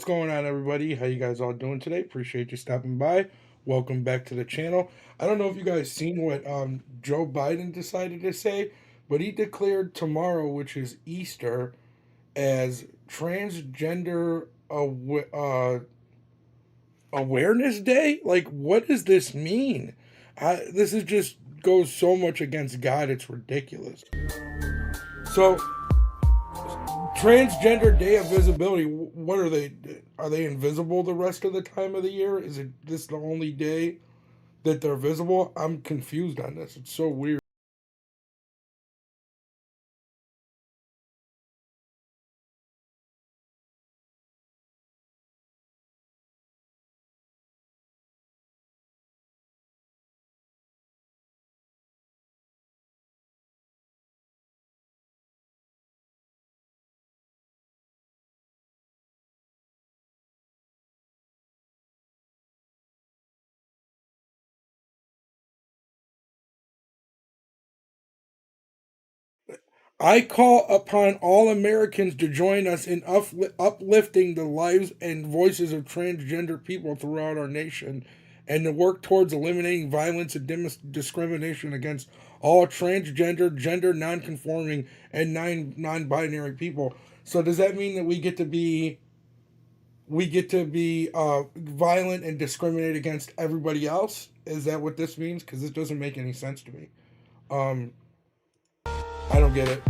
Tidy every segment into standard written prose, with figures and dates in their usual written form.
going on, everybody? How you guys all doing today? Appreciate you stopping by. Welcome back to the channel. I don't know if you guys seen what Joe Biden decided to say, but he declared tomorrow, which is Easter, as Transgender Awareness Day. Like, what does this mean? This is just goes so much against God. It's ridiculous. So, Transgender Day of Visibility. What are they? Are they invisible the rest of the time of the year? Is it this the only day that they're visible? I'm confused on this. It's so weird. I call upon all Americans to join us in uplifting the lives and voices of transgender people throughout our nation and to work towards eliminating violence and discrimination against all transgender, gender nonconforming, and non-binary people. So does that mean that we get to be violent and discriminate against everybody else? Is that what this means? Because this doesn't make any sense to me. Um, I don't get it.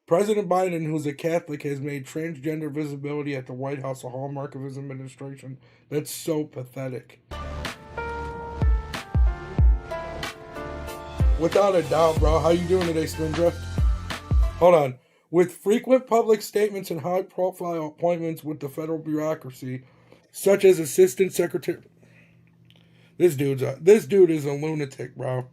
President Biden, who's a Catholic, has made transgender visibility at the White House a hallmark of his administration. That's so pathetic. Without a doubt, bro. How you doing today, Spindra? Hold on. With frequent public statements and high-profile appointments with the federal bureaucracy, such as Assistant Secretary... This dude is a lunatic, bro.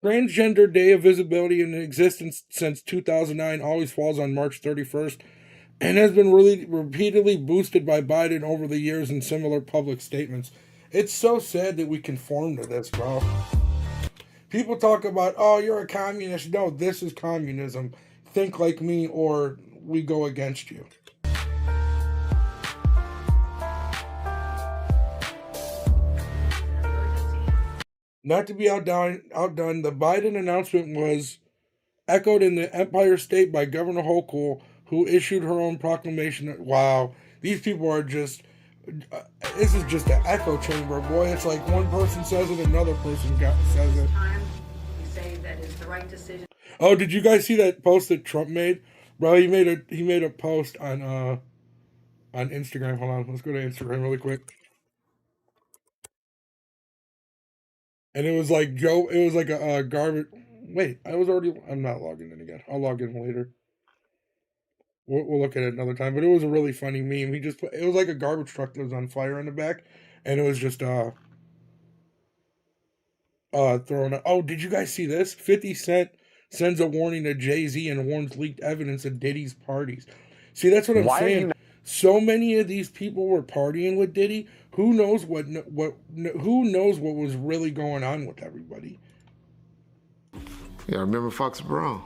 Transgender Day of Visibility in existence since 2009 always falls on March 31st and has been really repeatedly boosted by Biden over the years in similar public statements. It's so sad that we conform to this, bro. People talk about, oh, you're a communist. No, this is communism. Think like me or we go against you. Not to be outdone, the Biden announcement was echoed in the Empire State by Governor Hochul, who issued her own proclamation. Wow, these people are just... this is just an echo chamber, boy. It's like one person says it, another person says it. We say that is the right decision. Oh, did you guys see that post that Trump made? Bro, he made a post on Instagram. Hold on, let's go to Instagram really quick. And it was like it was like a garbage. Wait, I'm not logging in again. I'll log in later. We'll look at it another time. But it was a really funny meme. It was like a garbage truck that was on fire in the back, and it was just throwing. Oh, did you guys see this? 50 Cent sends a warning to Jay-Z and warns leaked evidence of Diddy's parties. See, that's what I'm saying. So many of these people were partying with Diddy. Who knows what was really going on with everybody? Yeah, I remember Fox Brown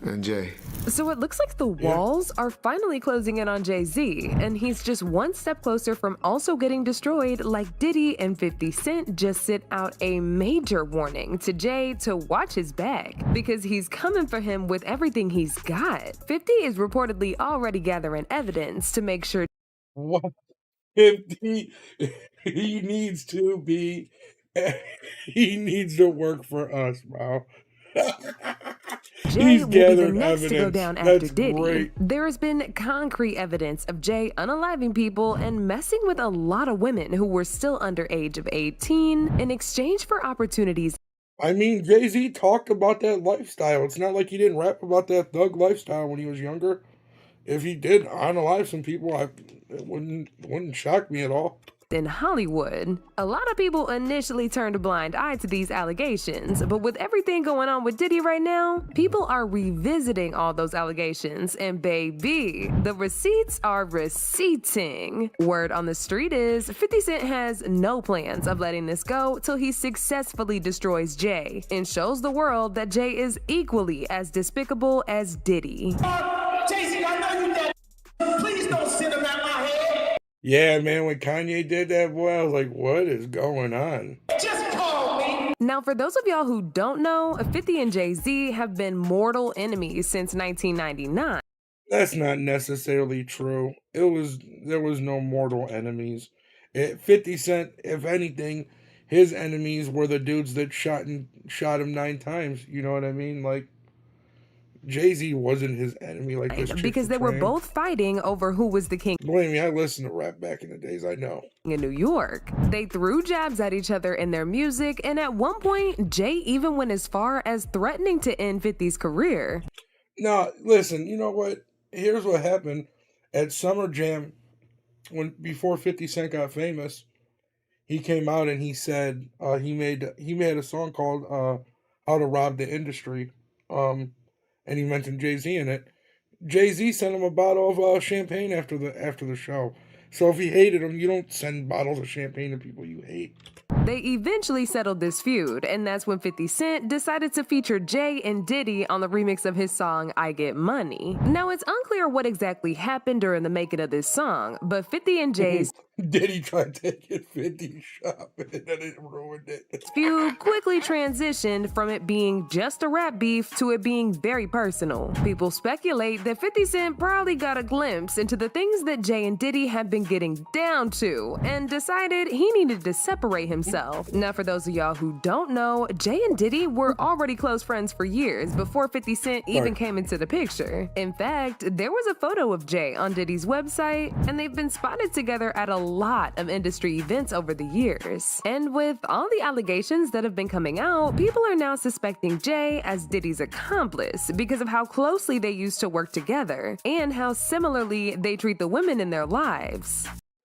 and Jay. So it looks like the walls are finally closing in on Jay-Z, and he's just one step closer from also getting destroyed like Diddy and 50 Cent just sent out a major warning to Jay to watch his bag because he's coming for him with everything he's got. 50 is reportedly already gathering evidence to make sure. What? 50, he needs to be, he needs to work for us, bro. Jay will be the next evidence. to go down after That's Diddy. Great. There has been concrete evidence of Jay unaliving people and messing with a lot of women who were still under age of 18 in exchange for opportunities. I mean, Jay-Z talked about that lifestyle. It's not like he didn't rap about that thug lifestyle when he was younger. If he did unalive some people, it wouldn't shock me at all. in Hollywood. A lot of people initially turned a blind eye to these allegations, but with everything going on with Diddy right now, people are revisiting all those allegations, and baby, the receipts are receipting. Word on the street is 50 Cent has no plans of letting this go till he successfully destroys Jay and shows the world that Jay is equally as despicable as Diddy. Jay-Z, I know you dead. Please don't send him at my head. Yeah, man, when Kanye did that, boy, I was like, what is going on? Just call me. Now, for those of y'all who don't know, 50 and Jay-Z have been mortal enemies since 1999. That's not necessarily true. There was no mortal enemies. 50 Cent, if anything, his enemies were the dudes that shot him 9 times. You know what I mean? Like, Jay-Z wasn't his enemy like this chick Because they were portraying. both fighting over who was the king Believe me, I listened to rap back in the days, I know. in New York. They threw jabs at each other in their music, and at one point, Jay even went as far as threatening to end 50's career. Now, listen, you know what? Here's what happened at Summer Jam before 50 Cent got famous. He came out and he said he made a song called "How to Rob the Industry," and he mentioned Jay-Z in it. Jay-Z sent him a bottle of champagne after the show. So if he hated him, you don't send bottles of champagne to people you hate. They eventually settled this feud, and that's when 50 Cent decided to feature Jay and Diddy on the remix of his song I Get Money. Now, it's unclear what exactly happened during the making of this song, but 50 and Jay's Diddy tried to get 50 shop and then it ruined it. feud quickly transitioned from it being just a rap beef to it being very personal. People speculate that 50 Cent probably got a glimpse into the things that Jay and Diddy had been getting down to and decided he needed to separate himself. Now, for those of y'all who don't know, Jay and Diddy were already close friends for years before 50 Cent even came into the picture. In fact, there was a photo of Jay on Diddy's website, and they've been spotted together at a lot of industry events over the years. And with all the allegations that have been coming out, people are now suspecting Jay as Diddy's accomplice because of how closely they used to work together and how similarly they treat the women in their lives.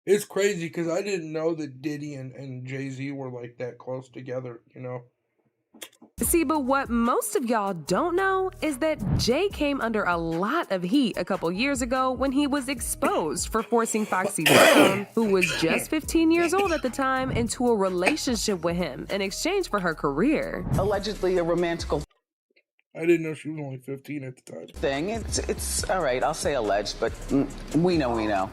It's crazy because I didn't know that Diddy and Jay-Z were like that close together, you know? See, but what most of y'all don't know is that Jay came under a lot of heat a couple years ago when he was exposed for forcing Foxy Brown, who was just 15 years old at the time, into a relationship with him in exchange for her career. Allegedly a romantical I didn't know she was only 15 at the time. thing. It's all right. I'll say alleged, but we know.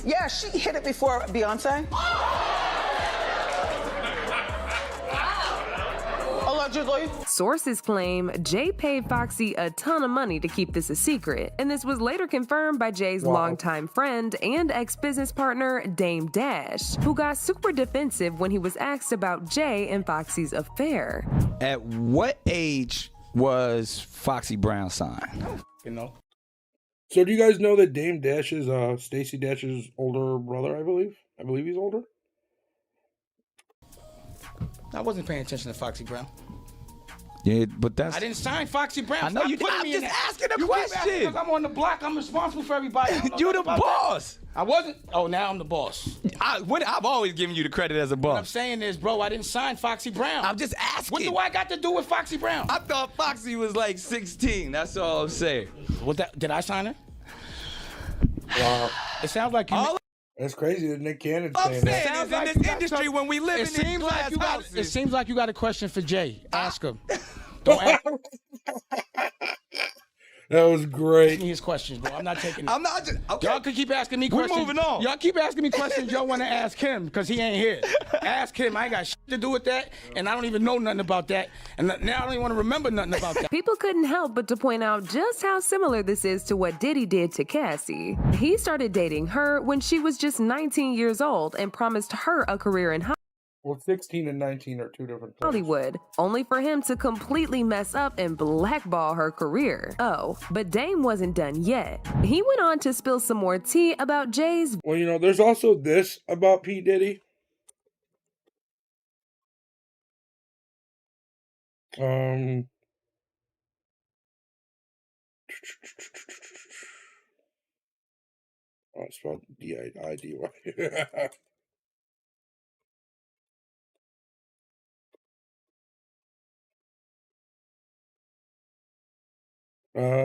Yeah, she hit it before Beyonce. Allegedly. Sources claim Jay paid Foxy a ton of money to keep this a secret, and this was later confirmed by Jay's longtime friend and ex-business partner, Dame Dash, who got super defensive when he was asked about Jay and Foxy's affair. At what age was Foxy Brown signed? You know. So do you guys know that Dame Dash is Stacey Dash's older brother, I believe? I believe he's older. I wasn't paying attention to Foxy Brown. Yeah, but that's. I didn't sign Foxy Brown. I know Stop you putting didn't. me I'm in just that. asking a You keep asking question. because I'm on the block. I'm responsible for everybody. I don't know You the nothing about that. boss. I wasn't. Oh, now I'm the boss. I've always given you the credit as a What I'm boss. saying is, bro, I didn't sign Foxy Brown. I'm just asking. What do I got to do with Foxy Brown? I thought Foxy was like 16. That's all I'm saying. Did I sign her? Wow. It sounds like you. All That's crazy that Nick Cannon's I'm saying that. saying Sounds is like in you this got industry some- when we live in it these seems like glass you got. houses. It seems like you got a question for Jay. Ask him. Don't ask That was great. me his questions, bro. I'm not taking it. I'm not just. Okay. Y'all can keep asking me We're questions. moving on. Y'all keep asking me questions y'all want to ask him because he ain't here. Ask him. I ain't got shit to do with that, and I don't even know nothing about that. And now I don't even want to remember nothing about that. People couldn't help but to point out just how similar this is to what Diddy did to Cassie. He started dating her when she was just 19 years old and promised her a career in Well, 16 and 19 are two different things. Hollywood, only for him to completely mess up and blackball her career. Oh, but Dame wasn't done yet. He went on to spill some more tea about Jay's Well, you know, there's also this about P. Diddy. Oh, it's spelled D-I-D-Y.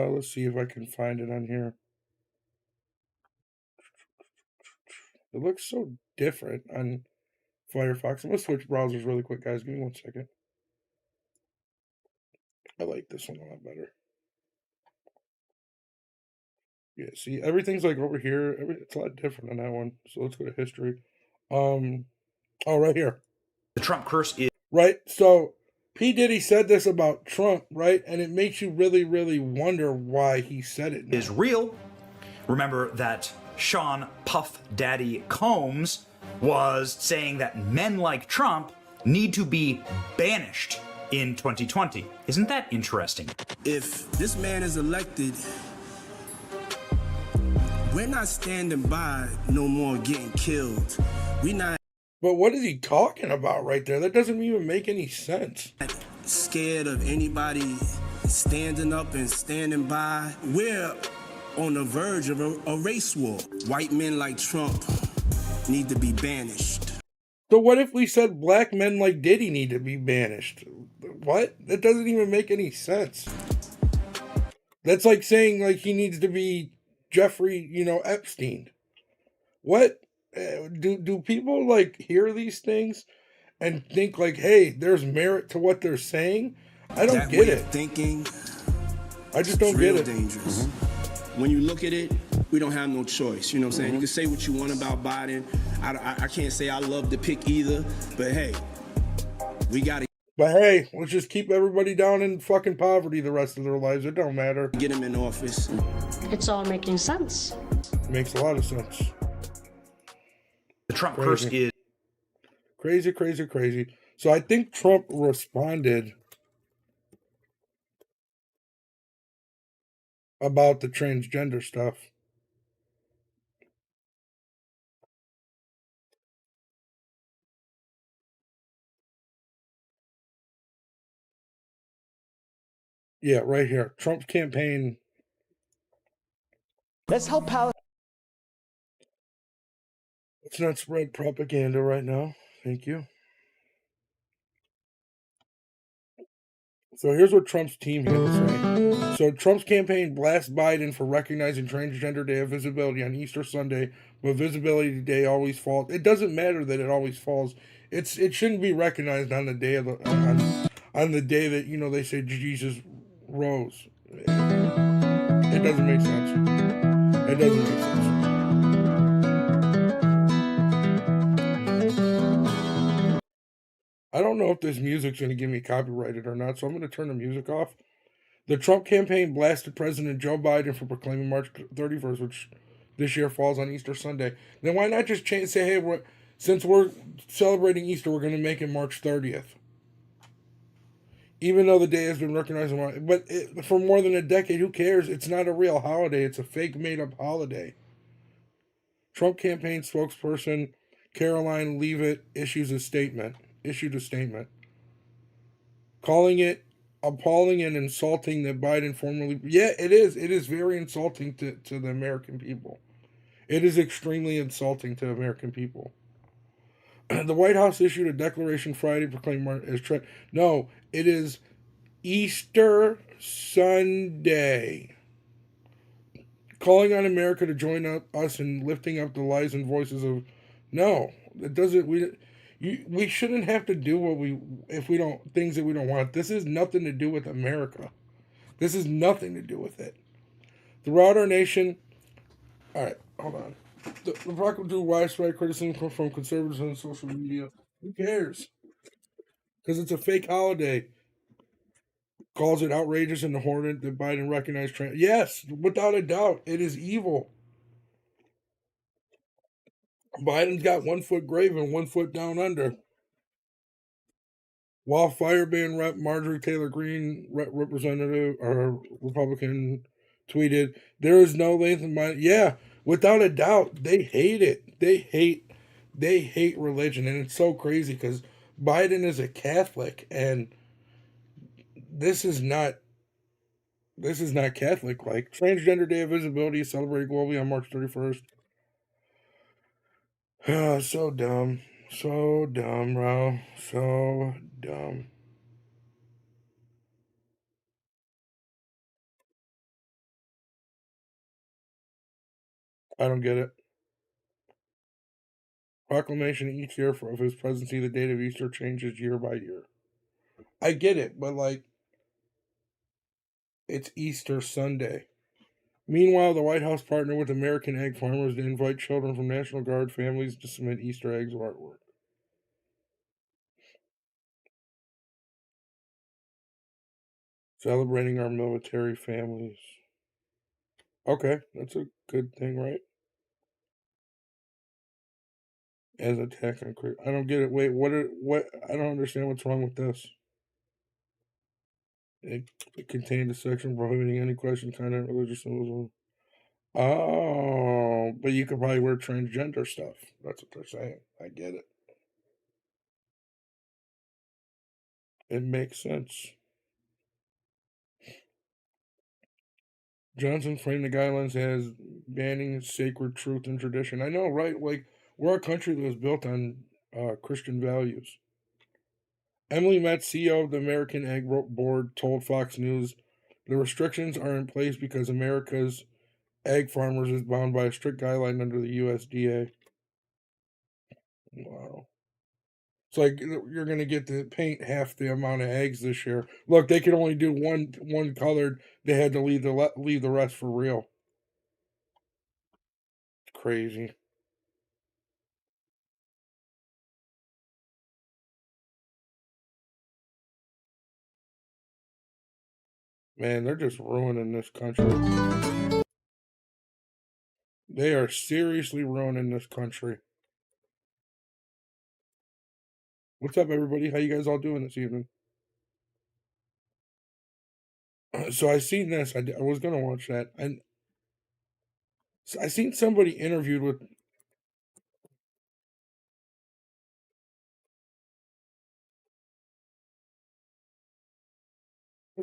Let's see if I can find it on here. It looks so different on Firefox. I'm gonna switch browsers really quick, guys. Give me 1 second. I like this one a lot better. Yeah, see, everything's like over here. It's a lot different on that one. So let's go to history. Oh, right here. The Trump curse is Right. So P. Diddy said this about Trump, right? And it makes you really, really wonder why he said it now. real. Remember that Sean Puff Daddy Combs was saying that men like Trump need to be banished in 2020. Isn't that interesting? If this man is elected, we're not standing by no more getting killed. We not But what is he talking about right there? That doesn't even make any sense. scared of anybody standing up and standing by. We're on the verge of a race war. White men like Trump need to be banished. So what if we said black men like Diddy need to be banished? What? That doesn't even make any sense. That's like saying like he needs to be Jeffrey, Epstein. What? Do people like hear these things and think like, hey, there's merit to what they're saying? I don't That get way it. of thinking, I just don't it's get real it. dangerous. When you look at it, we don't have no choice. You know what I'm saying? You can say what you want about Biden. I can't say I love the pick either, but hey, we got to But hey, let's just keep everybody down in fucking poverty the rest of their lives. It don't matter. get him in office. It's all making sense. It makes a lot of sense. The Trump Crazy. curse is Crazy, crazy, crazy. So I think Trump responded about the transgender stuff. Yeah, right here. Trump's campaign. Let's help Palestine. Let's not spread propaganda right now. Thank you. So here's what Trump's team had to say. So Trump's campaign blasts Biden for recognizing Transgender Day of Visibility on Easter Sunday, but Visibility Day always falls. It doesn't matter that it always falls. It shouldn't be recognized on the day of on the day that they say Jesus rose. It doesn't make sense. It doesn't make sense. I don't know if this music's going to get me copyrighted or not, so I'm going to turn the music off. The Trump campaign blasted President Joe Biden for proclaiming March 31st, which this year falls on Easter Sunday. Then why not just say, hey, since we're celebrating Easter, we're going to make it March 30th? Even though the day has been recognized, for more than a decade, who cares? It's not a real holiday. It's a fake made-up holiday. Trump campaign spokesperson Caroline Leavitt issued a statement, calling it appalling and insulting that Biden formally... Yeah, it is. It is very insulting to the American people. It is extremely insulting to American people. The White House issued a declaration Friday proclaiming as no, it is Easter Sunday, calling on America to join us in lifting up the lives and voices of... No, it doesn't... We shouldn't have to do things that we don't want. This has nothing to do with America. This has nothing to do with it. Throughout our nation... All right, hold on. The proclamation drew widespread criticism from conservatives on social media. Who cares? Because it's a fake holiday. Calls it outrageous and abhorrent that Biden recognized Yes, without a doubt, it is evil. Biden's got 1 foot grave and 1 foot down under. While Firebrand Rep. Marjorie Taylor Greene, representative or Republican, tweeted, "There is no length in mind." Yeah, without a doubt, they hate it. They hate religion, and it's so crazy because Biden is a Catholic, and this is not Catholic. Like, Transgender Day of Visibility is celebrated globally on March 31st. So dumb. So dumb, bro. So dumb. I don't get it. Proclamation each year of his presidency, the date of Easter changes year by year. I get it, but like, it's Easter Sunday. Meanwhile, the White House partnered with American egg farmers to invite children from National Guard families to submit Easter eggs or artwork. Celebrating our military families. Okay, that's a good thing, right? As attack on I don't get it. Wait, what? I don't understand what's wrong with this. It contained a section prohibiting any question, content, religious symbolism. Oh, but you could probably wear transgender stuff. That's what they're saying. I get it. It makes sense. Johnson framed the guidelines as banning sacred truth and tradition. I know, right? Like, we're a country that was built on Christian values. Emily Metz, CEO of the American Egg Board, told Fox News the restrictions are in place because America's egg farmers is bound by a strict guideline under the USDA. Wow. It's like you're going to get to paint half the amount of eggs this year. Look, they could only do one colored. They had to leave the rest for real. It's crazy. Man, they're just ruining this country. They are seriously ruining this country. What's up, everybody? How you guys all doing this evening? So I seen this. I was gonna watch that, and so I seen somebody interviewed with.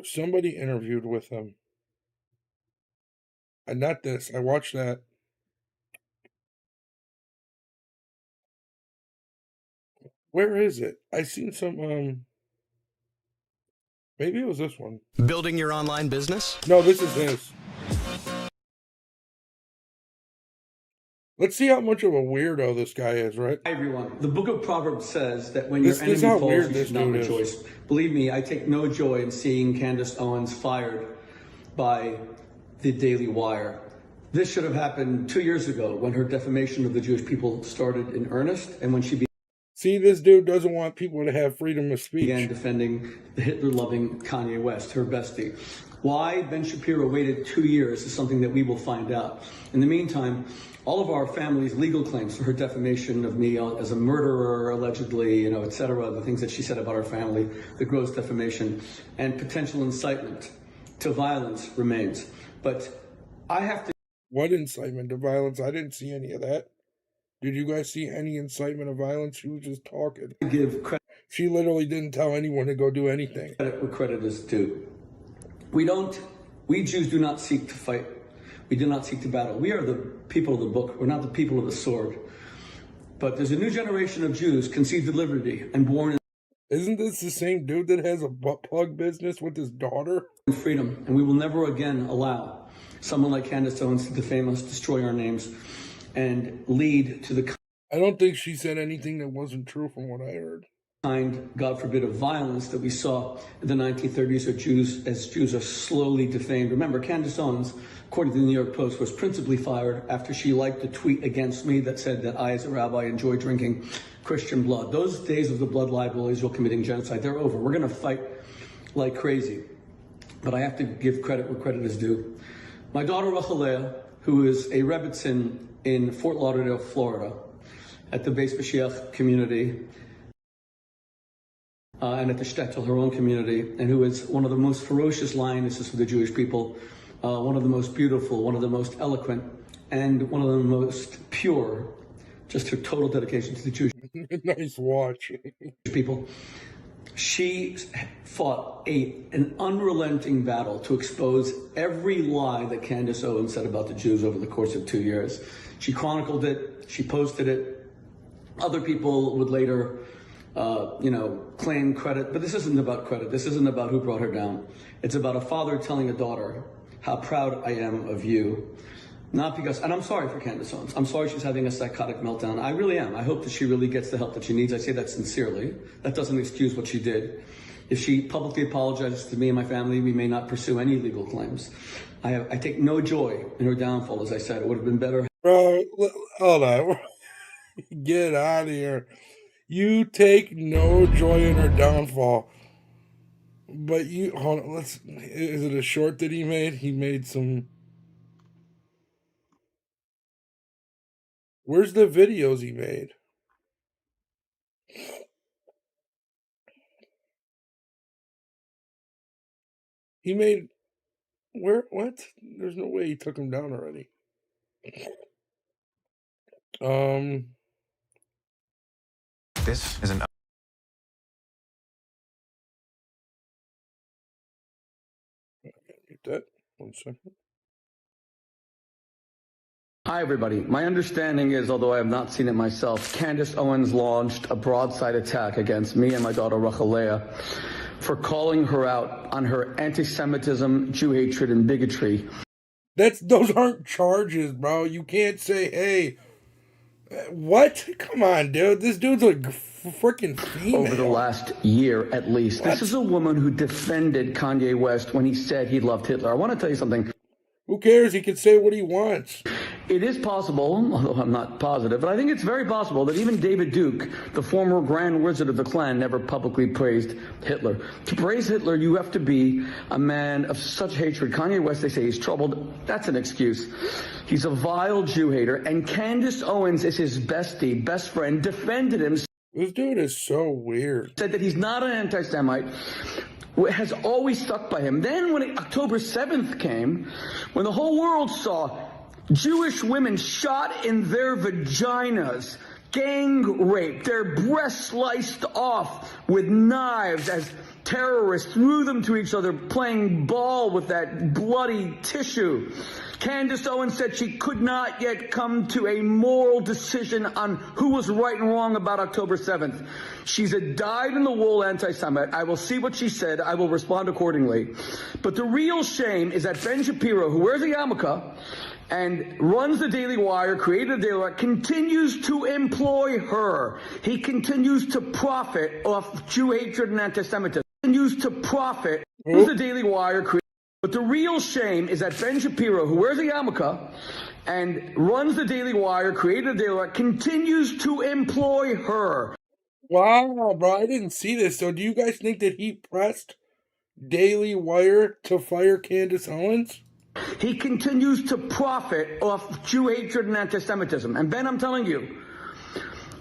Somebody interviewed with him. And not this. I watched that. Where is it? I seen some maybe it was this one. Building your online business? No, this is his. Let's see how much of a weirdo this guy is, right? Hi, everyone. The book of Proverbs says that when your enemy falls, you should not rejoice. Believe me, I take no joy in seeing Candace Owens fired by the Daily Wire. This should have happened 2 years ago when her defamation of the Jewish people started in earnest and when she See, this dude doesn't want people to have freedom of speech. Began defending the Hitler-loving Kanye West, her bestie. Why Ben Shapiro waited 2 years is something that we will find out. In the meantime, all of our family's legal claims for her defamation of me as a murderer, allegedly, et cetera, the things that she said about our family, the gross defamation, and potential incitement to violence remains. But I have to... What incitement to violence? I didn't see any of that. Did you guys see any incitement of violence? She was just talking. Give credit. She literally didn't tell anyone to go do anything. Credit where credit is due. We Jews do not seek to fight. We do not seek to battle. We are the people of the book. We're not the people of the sword. But there's a new generation of Jews conceived in liberty and born in... Isn't this the same dude that has a butt plug business with his daughter? Freedom. And we will never again allow someone like Candace Owens to defame us, destroy our names, and lead to the... I don't think she said anything that wasn't true from what I heard. Kind, God forbid, of violence that we saw in the 1930s as Jews are slowly defamed. Remember, Candace Owens, according to the New York Post, was principally fired after she liked a tweet against me that said that I, as a rabbi, enjoy drinking Christian blood. Those days of the blood libel, Israel committing genocide, they're over. We're going to fight like crazy. But I have to give credit where credit is due. My daughter, Rachalea, who is a Rebbitzin in Fort Lauderdale, Florida, at the Beis Mashiach community, and at the Shtetl, her own community, and who is one of the most ferocious lionesses for the Jewish people, one of the most beautiful, one of the most eloquent, and one of the most pure, just her total dedication to the Jewish nice watch. people. She fought an unrelenting battle to expose every lie that Candace Owens said about the Jews over the course of 2 years. She chronicled it, she posted it, Other people would later, claim credit, but this isn't about credit. This isn't about who brought her down. It's about a father telling a daughter how proud I am of you. Not because, and I'm sorry for Candace Owens. I'm sorry she's having a psychotic meltdown. I really am. I hope that she really gets the help that she needs. I say that sincerely. That doesn't excuse what she did. If she publicly apologizes to me and my family, we may not pursue any legal claims. I take no joy in her downfall, as I said. It would have been better. Bro, hold on. Get out of here. You take no joy in her downfall. But hold on, is it a short that he made? He made some... Where's the videos he made? He made... What? There's no way he took him down already. This is an Mute that. 1 second. Hi, everybody. My understanding is, although I have not seen it myself, Candace Owens launched a broadside attack against me and my daughter, Rachalea, for calling her out on her anti-Semitism, Jew hatred, and bigotry. Those aren't charges, bro. You can't say, hey, what? Come on, dude. This dude's a freaking female. Over the last year, at least. What? This is a woman who defended Kanye West when he said he loved Hitler. I want to tell you something. Who cares? He can say what he wants. It is possible, although I'm not positive, but I think it's very possible that even David Duke, the former Grand Wizard of the Klan, never publicly praised Hitler. To praise Hitler, you have to be a man of such hatred. Kanye West, they say he's troubled. That's an excuse. He's a vile Jew hater, and Candace Owens is his bestie, best friend, defended him. This dude is so weird. Said that he's not an anti-Semite. Has always stuck by him. Then when October 7th came, when the whole world saw Jewish women shot in their vaginas, gang raped, their breasts sliced off with knives as terrorists threw them to each other, playing ball with that bloody tissue. Candace Owens said she could not yet come to a moral decision on who was right and wrong about October 7th. She's a dyed-in-the-wool anti-Semite. I will see what she said. I will respond accordingly. But the real shame is that Ben Shapiro, who wears a yarmulke and runs the Daily Wire, created the Daily Wire, continues to employ her. He continues to profit off Jew hatred and anti-Semitism. Continues to profit. Runs the Daily Wire. But the real shame is that Ben Shapiro, who wears a yarmulke and runs the Daily Wire, created the Daily Wire, continues to employ her. Wow, bro, I didn't see this. So do you guys think that he pressed Daily Wire to fire Candace Owens? He continues to profit off Jew hatred and anti-Semitism. And Ben, I'm telling you,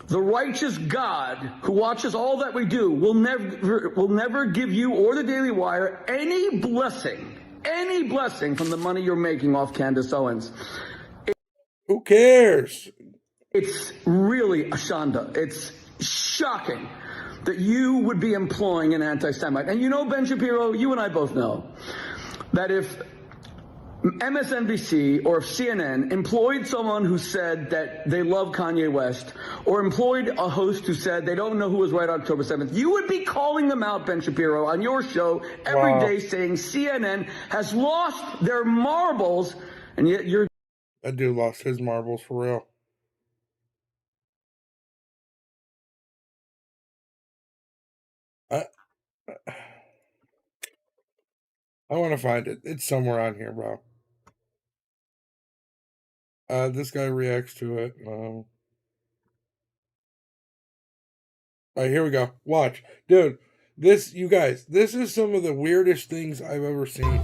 the righteous God who watches all that we do will never give you or the Daily Wire any blessing from the money you're making off Candace Owens. Who cares? It's really Ashanda. It's shocking that you would be employing an anti-Semite. And you know, Ben Shapiro, you and I both know that if MSNBC or if CNN employed someone who said that they love Kanye West, or employed a host who said they don't know who was right on October 7th, you would be calling them out, Ben Shapiro, on your show every day, saying CNN has lost their marbles, and yet you're... That dude lost his marbles for real. I want to find it. It's somewhere on here, bro. This guy reacts to it. All right, here we go. Watch. Dude, you guys, this is some of the weirdest things I've ever seen.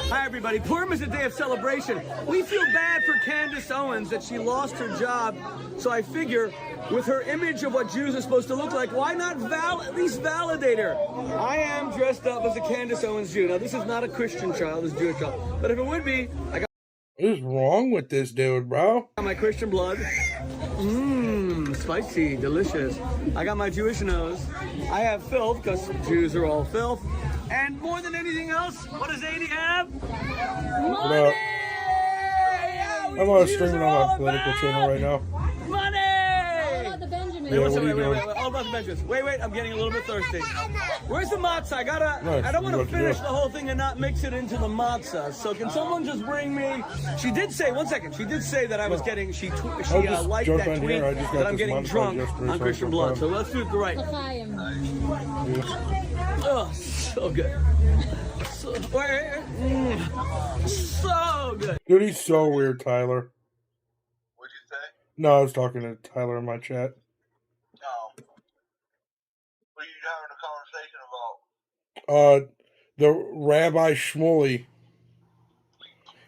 Hi, everybody. Purim is a day of celebration. We feel bad for Candace Owens that she lost her job. So I figure, with her image of what Jews are supposed to look like, why not at least validate her? I am dressed up as a Candace Owens Jew. Now, this is not a Christian child, it's a Jewish child. But if it would be, I got... What is wrong with this dude, bro? I got my Christian blood. Mmm, spicy, delicious. I got my Jewish nose. I have filth, because Jews are all filth. And more than anything else, what does Adi have? Money! I'm on streaming on my political channel right now. Money! Wait, all about the benches. Wait, I'm getting a little bit thirsty. Where's the matzah? I don't want to finish the whole thing and not mix it into the matzah. So can someone just bring me? She did say, one second. She did say that I was getting. She liked that tweet that I'm getting drunk on Christian blood. So let's do it right. Oh, so good. So good. Dude, he's so weird, Tyler. What'd you say? No, I was talking to Tyler in my chat. No. What are you having a conversation about? The Rabbi Shmuley.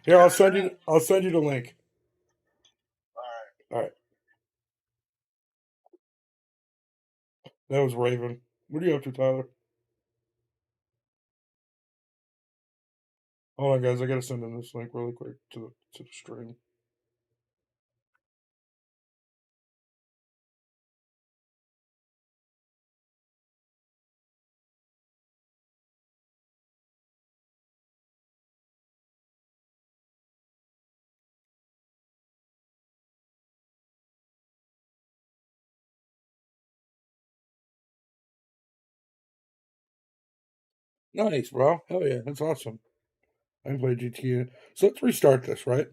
Here, I'll send you the link. All right. That was Raven. What are you up to, Tyler? Hold on, guys. I gotta send him this link really quick to the stream. Nice, bro. Hell yeah, that's awesome. I can play GTA. So let's restart this, right?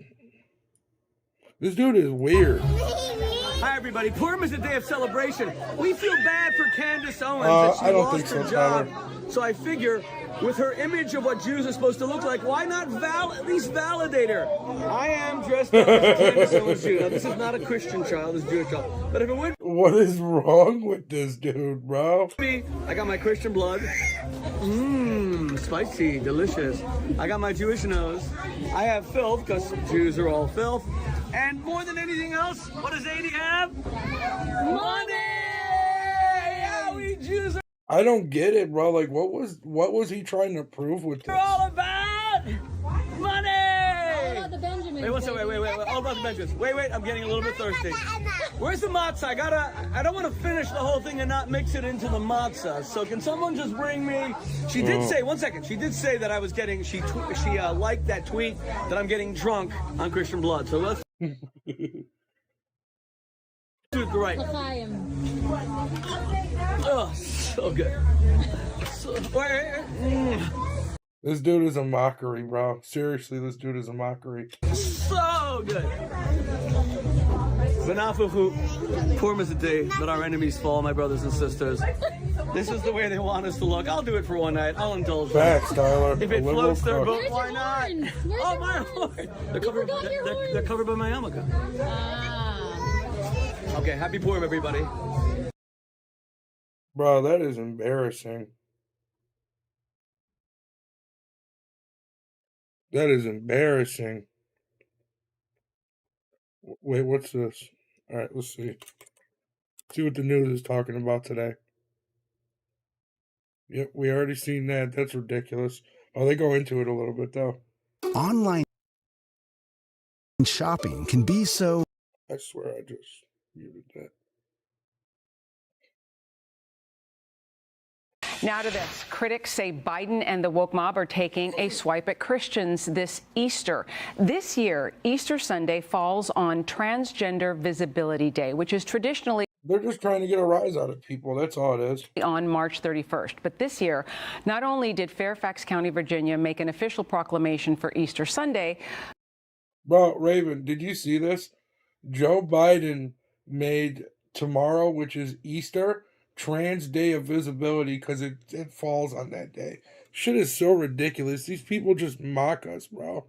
This dude is weird. Hi, everybody. Purim is a day of celebration. We feel bad for Candace Owens that I she don't lost think her so, job. Tyler. So I figure, with her image of what Jews are supposed to look like, why not at least validate her? I am dressed up as Candace Owens Jew. Now, this is not a Christian child, this is a Jewish child. But if it would What is wrong with this dude, bro? be, I got my Christian blood. Spicy, delicious. I got my Jewish nose. I have filth, because Jews are all filth. And more than anything else, what does 80 have? Money! Yeah, we Jews I don't get it, bro. Like, what was he trying to prove with this? are all about money! All about the Benjamins. Wait, one second, wait. All about the benches. Wait, I'm getting a little bit thirsty. Where's the matzah? I don't want to finish the whole thing and not mix it into the matzah. So can someone just bring me? She did say, one second. She did say that I was getting. She liked that tweet that I'm getting drunk on Christian blood. So let's do it right. Oh, so good. This dude is a mockery, bro. Seriously, this dude is a mockery. So good. V'nafuchu, Purim is the day that our enemies fall, my brothers and sisters. This is the way they want us to look. I'll do it for one night. I'll indulge them. Facts, Tyler. If it floats their boat, Where's why your not? horns? Where's Oh, your my horns? horn. They're covered by my yarmulke. Okay, happy Purim, everybody. Bro, that is embarrassing. That is embarrassing. Wait, what's this? All right, let's see. See what the news is talking about today. Yep, we already seen that. That's ridiculous. Oh, they go into it a little bit, though. Online shopping can be so... I swear I just muted that. Now to this. Critics say Biden and the woke mob are taking a swipe at Christians this Easter. This year, Easter Sunday falls on Transgender Visibility Day, which is traditionally They're just trying to get a rise out of people. That's all it is. on March 31st. But this year, not only did Fairfax County, Virginia, make an official proclamation for Easter Sunday. Bro, Raven, did you see this? Joe Biden made tomorrow, which is Easter, Trans Day of Visibility because it falls on that day. Shit is so ridiculous. These people just mock us, bro.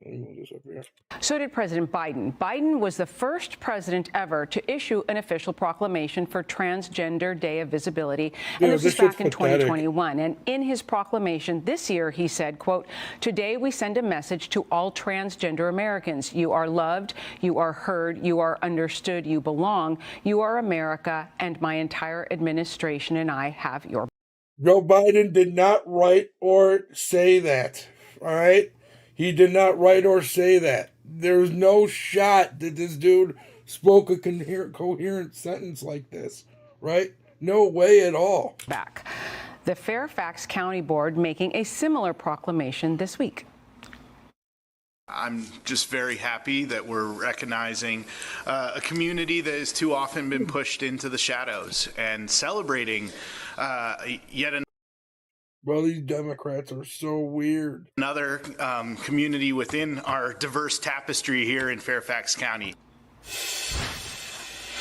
Let me move this up here. So did President Biden. Biden was the first president ever to issue an official proclamation for Transgender Day of Visibility. And Yeah, this this was back shit's in pathetic. 2021. And in his proclamation this year, he said, quote, "Today we send a message to all transgender Americans. You are loved, you are heard, you are understood, you belong. You are America, and my entire administration and I have your." Joe Biden did not write or say that. All right? He did not write or say that. There's no shot that this dude spoke a coherent sentence like this, right? No way at all. Back. The Fairfax County Board making a similar proclamation this week. I'm just very happy that we're recognizing a community that has too often been pushed into the shadows and celebrating yet Bro, these Democrats are so weird. another community within our diverse tapestry here in Fairfax County.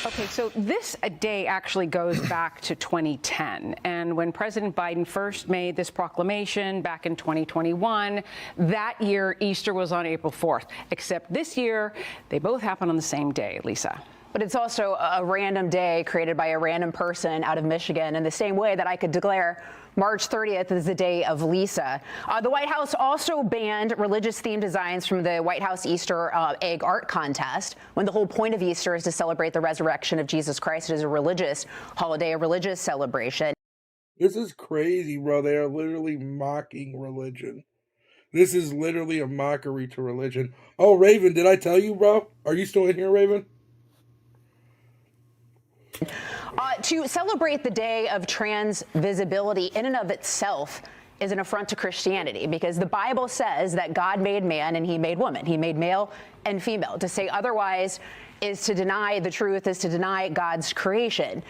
Okay, so this day actually goes back to 2010. And when President Biden first made this proclamation back in 2021, that year Easter was on April 4th. Except this year, they both happen on the same day, Lisa. But it's also a random day created by a random person out of Michigan in the same way that I could declare March 30th is the day of Lisa. The White House also banned religious themed designs from the White House Easter egg art contest, when the whole point of Easter is to celebrate the resurrection of Jesus Christ. It is a religious holiday, a religious celebration. This is crazy, bro. They are literally mocking religion. This is literally a mockery to religion. Oh, Raven, did I tell you, bro? Are you still in here, Raven? To celebrate the day of trans visibility in and of itself is an affront to Christianity, because the Bible says that God made man and he made woman. He made male and female. To say otherwise is to deny the truth, is to deny God's creation.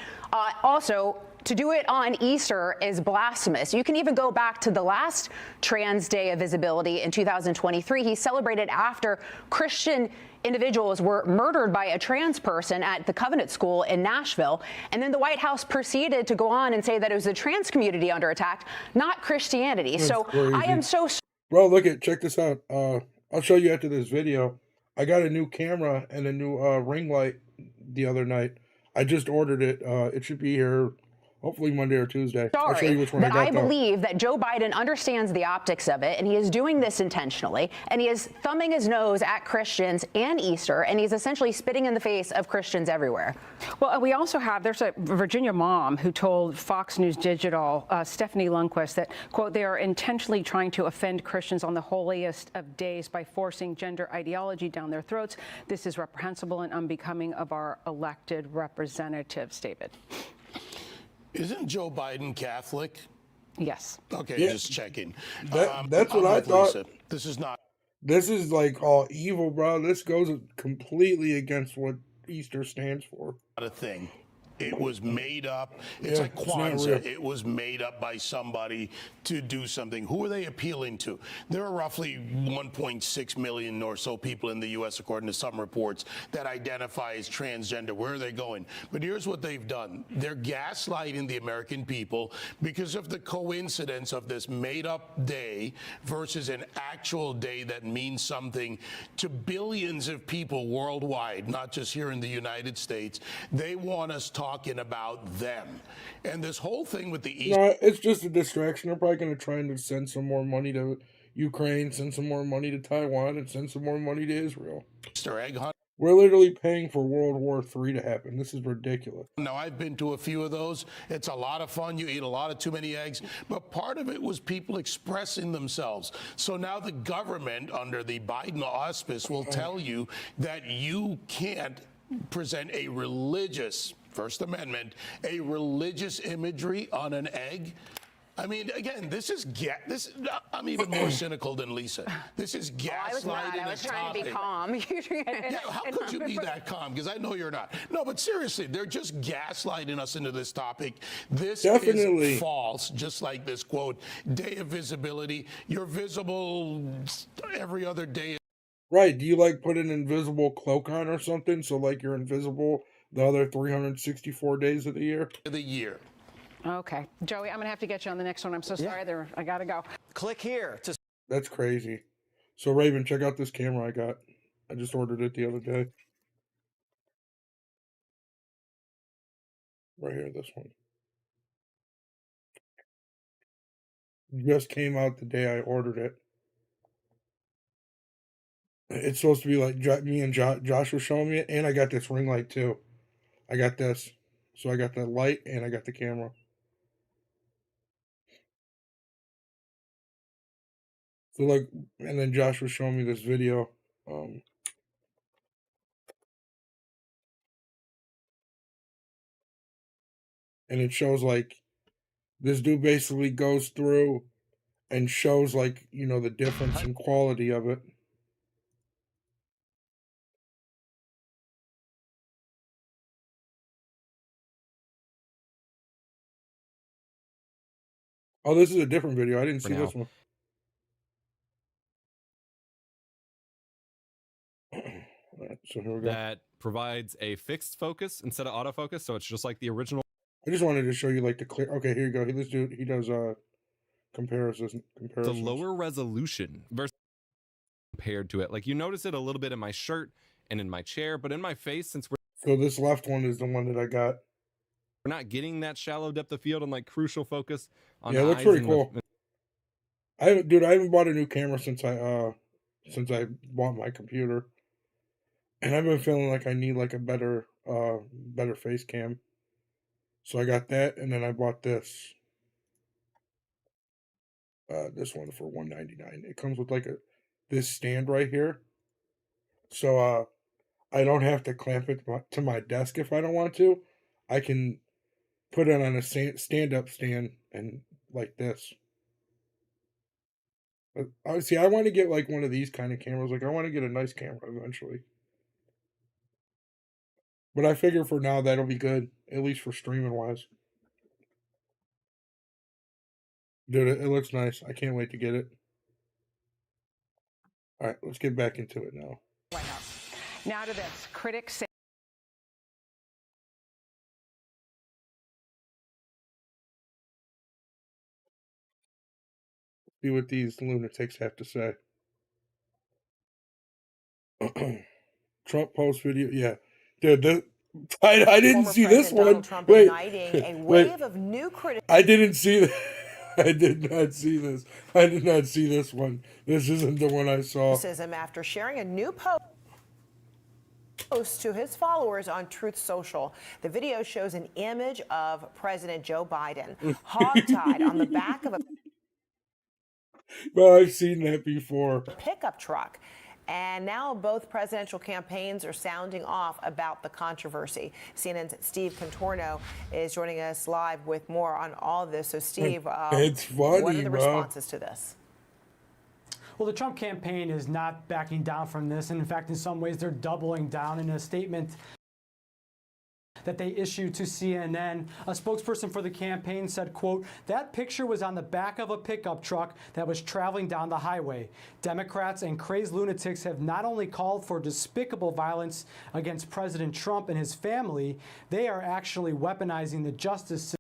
Also, to do it on Easter is blasphemous. You can even go back to the last Trans Day of Visibility in 2023. He celebrated after Christian individuals were murdered by a trans person at the Covenant School in Nashville. And then the White House proceeded to go on and say that it was the trans community under attack, not Christianity. That's so crazy. I am so... Bro, look at, check this out. I'll show you after this video. I got a new camera and a new ring light the other night. I just ordered it. It should be here hopefully Monday or Tuesday. I'll show you which one that I I got. believe that Joe Biden understands the optics of it, and he is doing this intentionally, and he is thumbing his nose at Christians and Easter, and he's essentially spitting in the face of Christians everywhere. Well, we also have, there's a Virginia mom who told Fox News Digital, Stephanie Lundquist, that, quote, they are intentionally trying to offend Christians on the holiest of days by forcing gender ideology down their throats. This is reprehensible and unbecoming of our elected representatives. David. Isn't Joe Biden Catholic? Yes. Okay, Yeah. Just checking. That's what I'm I with thought. Lisa. This is not. This is like all evil, bro. This goes completely against what Easter stands for. Not a thing. It was made up. It's Yeah, like it's not Kwanzaa. real. It was made up by somebody to do something. Who are they appealing to? There are roughly 1.6 million or so people in the U.S., according to some reports, that identify as transgender. Where are they going? But here's what they've done. They're gaslighting the American people because of the coincidence of this made-up day versus an actual day that means something to billions of people worldwide, not just here in the United States. They want us talking about them. And this whole thing with the East. No, it's just a distraction. They're probably going to try and send some more money to Ukraine, send some more money to Taiwan, and send some more money to Israel. Easter egg hunt. We're literally paying for World War III to happen. This is ridiculous. Now, I've been to a few of those. It's a lot of fun. You eat a lot of too many eggs. But part of it was people expressing themselves. So now the government, under the Biden auspice, will tell you that you can't present a religious, First Amendment, a religious imagery on an egg. I mean, again, this is I'm even more cynical than Lisa. This is gaslighting. I was trying to be calm. Yeah, how could you be that calm? Because I know you're not. No, but seriously, they're just gaslighting us into this topic. This Definitely is false, just like this, quote, day of visibility. You're visible every other day. Right. Do you like put an invisible cloak on or something? So like you're invisible the other 364 days of the year? Okay. Joey, I'm going to have to get you on the next one. I'm so sorry. I got to go. Click here to... That's crazy. So Raven, check out this camera I got. I just ordered it the other day. Right here, this one. Just came out the day I ordered it. It's supposed to be like me and Josh was showing me it, and I got this ring light too. I got this. So I got the light and I got the camera. So like, and then Josh was showing me this video. And it shows like, this dude basically goes through and shows like, you know, the difference in quality of it. Oh, this is a different video. I didn't For see now. this one. Alright, so here we go. That provides a fixed focus instead of autofocus, so it's just like the original. I just wanted to show you like the clear. Okay, here you go. He does comparisons. The lower resolution versus compared to it. Like you notice it a little bit in my shirt and in my chair, but in my face, since So this left one is the one that I got. we're not getting that shallow depth of field and like crucial focus on Yeah, it the looks eyes pretty and cool. I haven't bought a new camera since I bought my computer, and I've been feeling like I need like a better face cam. So I got that, and then I bought this one for $199. It comes with like this stand right here, so I don't have to clamp it to my desk if I don't want to. I can put it on a stand-up stand and like this. See, I want to get like one of these kind of cameras. Like I want to get a nice camera eventually. But I figure for now that'll be good, at least for streaming wise. Dude, it looks nice. I can't wait to get it. All right, let's get back into it now. White House. Now to this. Critics say See what these lunatics have to say. Trump post video. Yeah. Dude, I didn't see this one. Wait. Wait. Of new I didn't see that. I did not see this. I did not see this one. This isn't the one I saw. criticism after sharing a new post to his followers on Truth Social. The video shows an image of President Joe Biden hogtied on the back of a Well, I've seen that before. pickup truck. And now both presidential campaigns are sounding off about the controversy. CNN's Steve Contorno is joining us live with more on all of this. So, Steve, It's funny, what are the bro. responses to this? Well, the Trump campaign is not backing down from this. And in fact, in some ways, they're doubling down. In a statement that they issued to CNN, a spokesperson for the campaign said, quote, "That picture was on the back of a pickup truck that was traveling down the highway. Democrats and crazed lunatics have not only called for despicable violence against President Trump and his family, they are actually weaponizing the justice system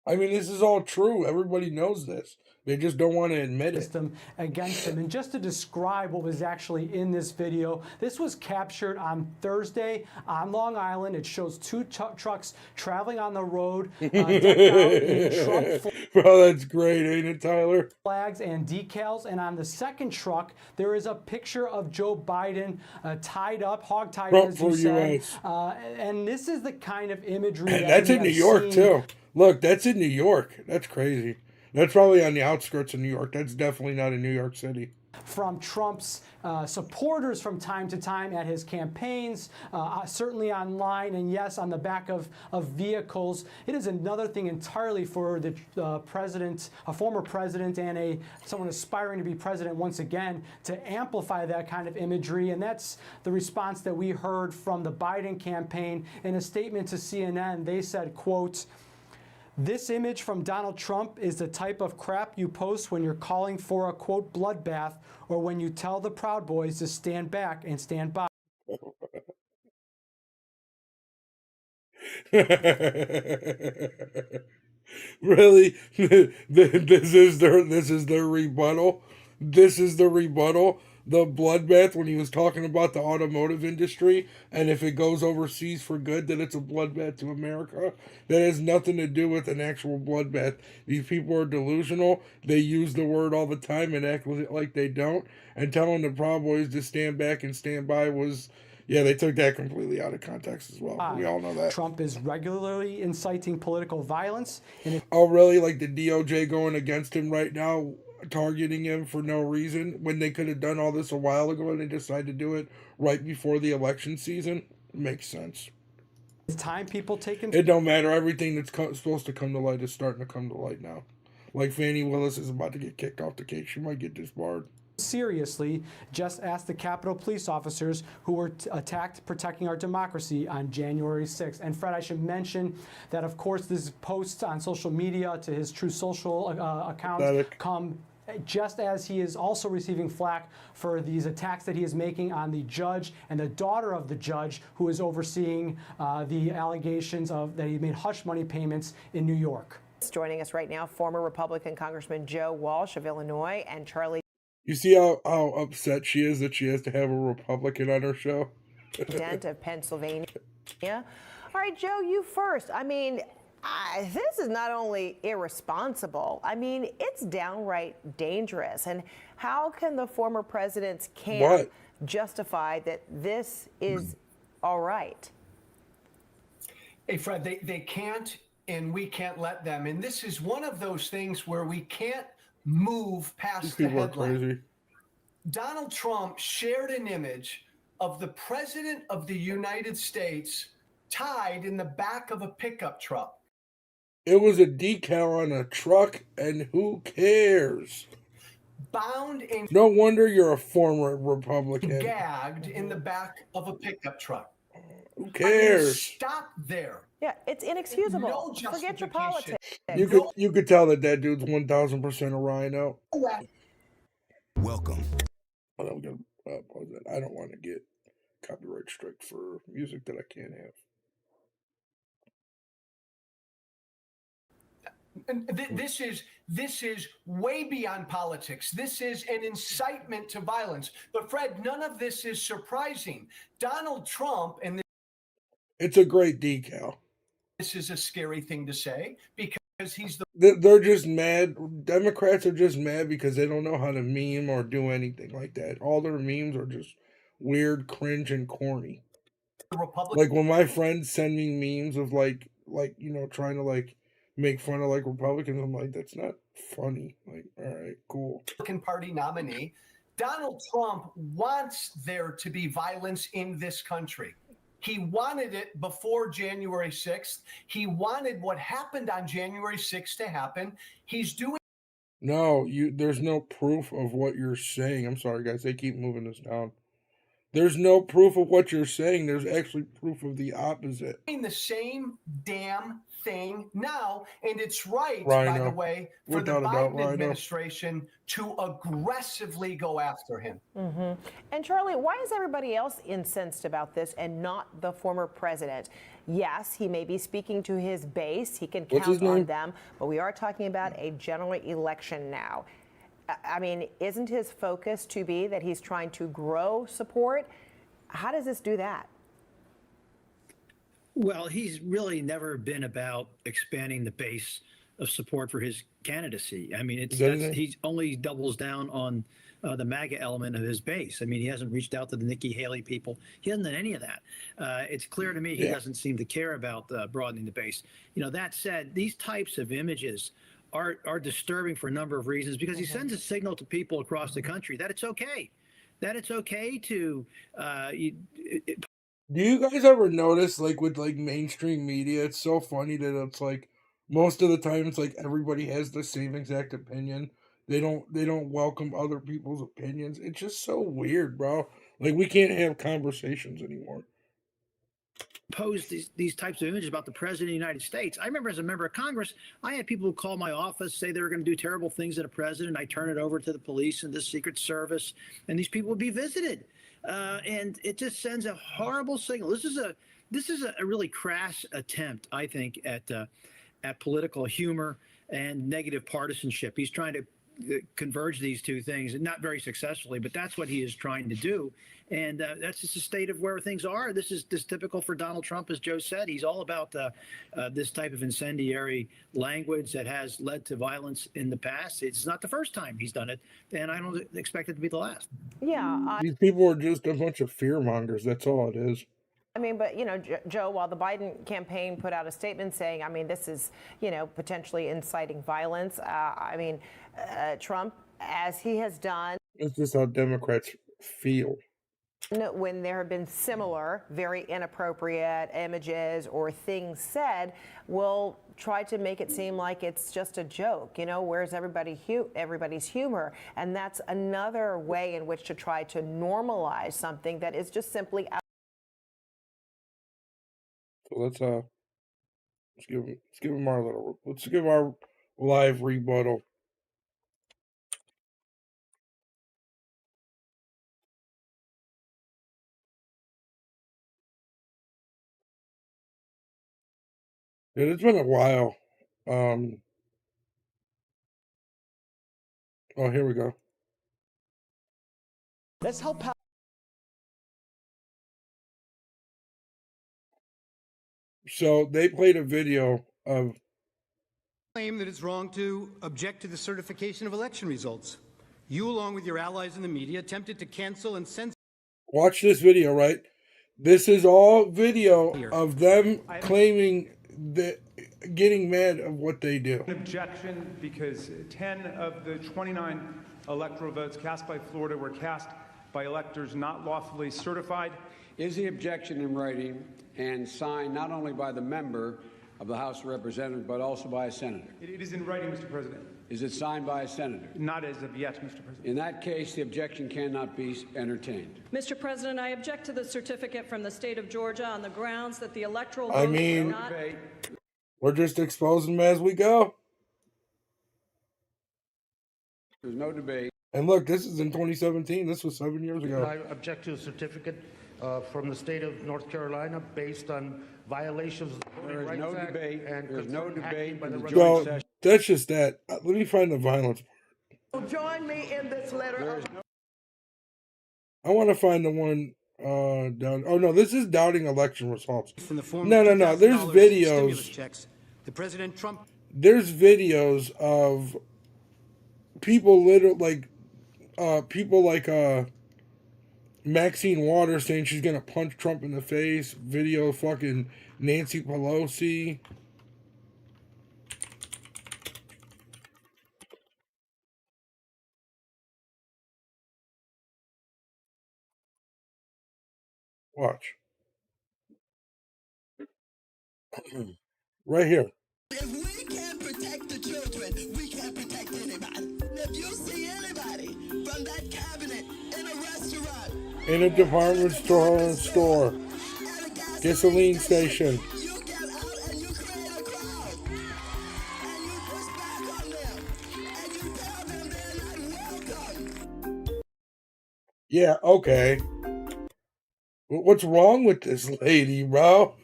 I mean, this is all true. Everybody knows this. They just don't want to admit it. against him." And just to describe what was actually in this video, this was captured on Thursday on Long Island. It shows two trucks traveling on the road, decked out in Trump Bro, that's great, ain't it, Tyler? flags and decals. And on the second truck, there is a picture of Joe Biden tied up, hog-tied, Trump as you for said. US. And this is the kind of imagery that That's we in New have York, seen too. Look, that's in New York. That's crazy. That's probably on the outskirts of New York. That's definitely not in New York City. from Trump's supporters from time to time at his campaigns, certainly online, and yes, on the back of vehicles. It is another thing entirely for the president, a former president, and someone aspiring to be president once again, to amplify that kind of imagery. And that's the response that we heard from the Biden campaign. In a statement to CNN, they said, quote, "This image from Donald Trump is the type of crap you post when you're calling for a, quote, bloodbath, or when you tell the Proud Boys to stand back and stand by." Really? This is their rebuttal? This is the rebuttal? The bloodbath when he was talking about the automotive industry, and if it goes overseas for good, then it's a bloodbath to America. That has nothing to do with an actual bloodbath. These people are delusional. They use the word all the time and act like they don't. And telling the Proud Boys to stand back and stand by was, yeah, they took that completely out of context as well. We all know that. Trump is regularly inciting political violence. And oh, really? Like the DOJ going against him right now, targeting him for no reason, when they could have done all this a while ago and they decided to do it right before the election season? Makes sense. It's time people take him. It don't matter. Everything that's supposed to come to light is starting to come to light now. Like Fannie Willis is about to get kicked off the case. She might get disbarred. seriously, just ask the Capitol police officers who were attacked protecting our democracy on January 6th. And Fred, I should mention that, of course, this posts on social media to his True Social account come just as he is also receiving flack for these attacks that he is making on the judge and the daughter of the judge who is overseeing the allegations of that he made hush money payments in New York. Joining us right now, former Republican Congressman Joe Walsh of Illinois and Charlie You see how upset she is that she has to have a Republican on her show? Dent of Pennsylvania. All right, Joe, you first. I mean, this is not only irresponsible, I mean, it's downright dangerous. And how can the former president's camp justify that this is all right? Hey, Fred, they can't, and we can't let them. And this is one of those things where we can't move past the headline. Crazy. Donald Trump shared an image of the President of the United States tied in the back of a pickup truck. It was a decal on a truck, and who cares? Bound and no wonder you're a former Republican. Gagged in the back of a pickup truck. Who cares? I mean, stop there. Yeah, it's inexcusable. No Forget your politics. You could tell that dude's 1,000% a rhino. Welcome. I'm gonna pause that. I don't want to get copyright strike for music that I can't have. And this is way beyond politics. This is an incitement to violence. But Fred, none of this is surprising. Donald Trump, and it's a great decal. This is a scary thing to say because he's they're just mad. Democrats are just mad because they don't know how to meme or do anything like that. All their memes are just weird, cringe, and corny. Like when my friends send me memes of like trying to make fun of Republicans, I'm like, that's not funny. Like, all right, cool. Republican Party nominee, Donald Trump wants there to be violence in this country. He wanted it before January 6th. He wanted what happened on January 6th to happen. He's doing. No, there's no proof of what you're saying. I'm sorry, guys. They keep moving this down. There's no proof of what you're saying. There's actually proof of the opposite. The same damn thing now, and it's right, by the way, for the Biden administration to aggressively go after him. Mm-hmm. And Charlie, why is everybody else incensed about this and not the former president? Yes, he may be speaking to his base. He can count on them, but we are talking about a general election now. I mean, isn't his focus to be that he's trying to grow support? How does this do that? Well, he's really never been about expanding the base of support for his candidacy. I mean, he only doubles down on the MAGA element of his base. I mean, he hasn't reached out to the Nikki Haley people. He hasn't done any of that. It's clear to me he doesn't seem to care about broadening the base. That said, these types of images are disturbing for a number of reasons because he sends a signal to people across the country that it's okay. That it's okay to Do you guys ever notice, with mainstream media, it's so funny that it's most of the time it's everybody has the same exact opinion. They don't welcome other people's opinions. It's just so weird, bro. We can't have conversations anymore. Pose these types of images about the president of the United States. I remember as a member of Congress, I had people who call my office, say they were going to do terrible things at a president. I turn it over to the police and the Secret Service, and these people would be visited. And it just sends a horrible signal. This is a really crass attempt, I think, at political humor and negative partisanship. He's trying to converge these two things, and not very successfully, but that's what he is trying to do. And that's just the state of where things are. This is typical for Donald Trump, as Joe said. He's all about this type of incendiary language that has led to violence in the past. It's not the first time he's done it, and I don't expect it to be the last. Yeah. These people are just a bunch of fear mongers. That's all it is. I mean, but, Joe, while the Biden campaign put out a statement saying, I mean, this is, potentially inciting violence. Trump, as he has done. It's just how Democrats feel. when there have been similar, very inappropriate images or things said, will try to make it seem like it's just a joke. You know, where's everybody's humor? And that's another way in which to try to normalize something that is just simply out. So let's give our live rebuttal. Dude, it's been a while. Oh, here we go. Let's help. So they played a video of. Claim that it's wrong to object to the certification of election results. You, along with your allies in the media, attempted to cancel and censor. Watch this video, right? This is all video of them claiming that getting mad of what they do. An objection because 10 of the 29 electoral votes cast by Florida were cast by electors not lawfully certified. Is the objection in writing and signed not only by the member of the House of Representatives, but also by a senator? It is in writing, Mr. President. Is it signed by a senator? Not as of yet, Mr. President. In that case, the objection cannot be entertained. Mr. President, I object to the certificate from the state of Georgia on the grounds that the electoral I votes mean, are not. We're just exposing them as we go. There's no debate. And look, this is in 2017. This was 7 years ago. I object to a certificate from the state of North Carolina based on violations of the Voting Rights Act. There's no debate by the Well, that's just that. Let me find the violence part. Join me in this letter. I want to find the one down. Oh no, this is doubting election results. From the form No. of There's $2,000 videos. stimulus checks. The President Trump. There's videos of people people like Maxine Waters saying she's gonna punch Trump in the face. Video of fucking Nancy Pelosi. Watch. Right here. If we can't protect the children, we can't protect anybody. If you see anybody from that cabinet in a restaurant, In a department store, gasoline station. you get out and you create a crowd. And you push back on them. And you tell them they're not welcome. Yeah, okay. What's wrong with this lady, bro?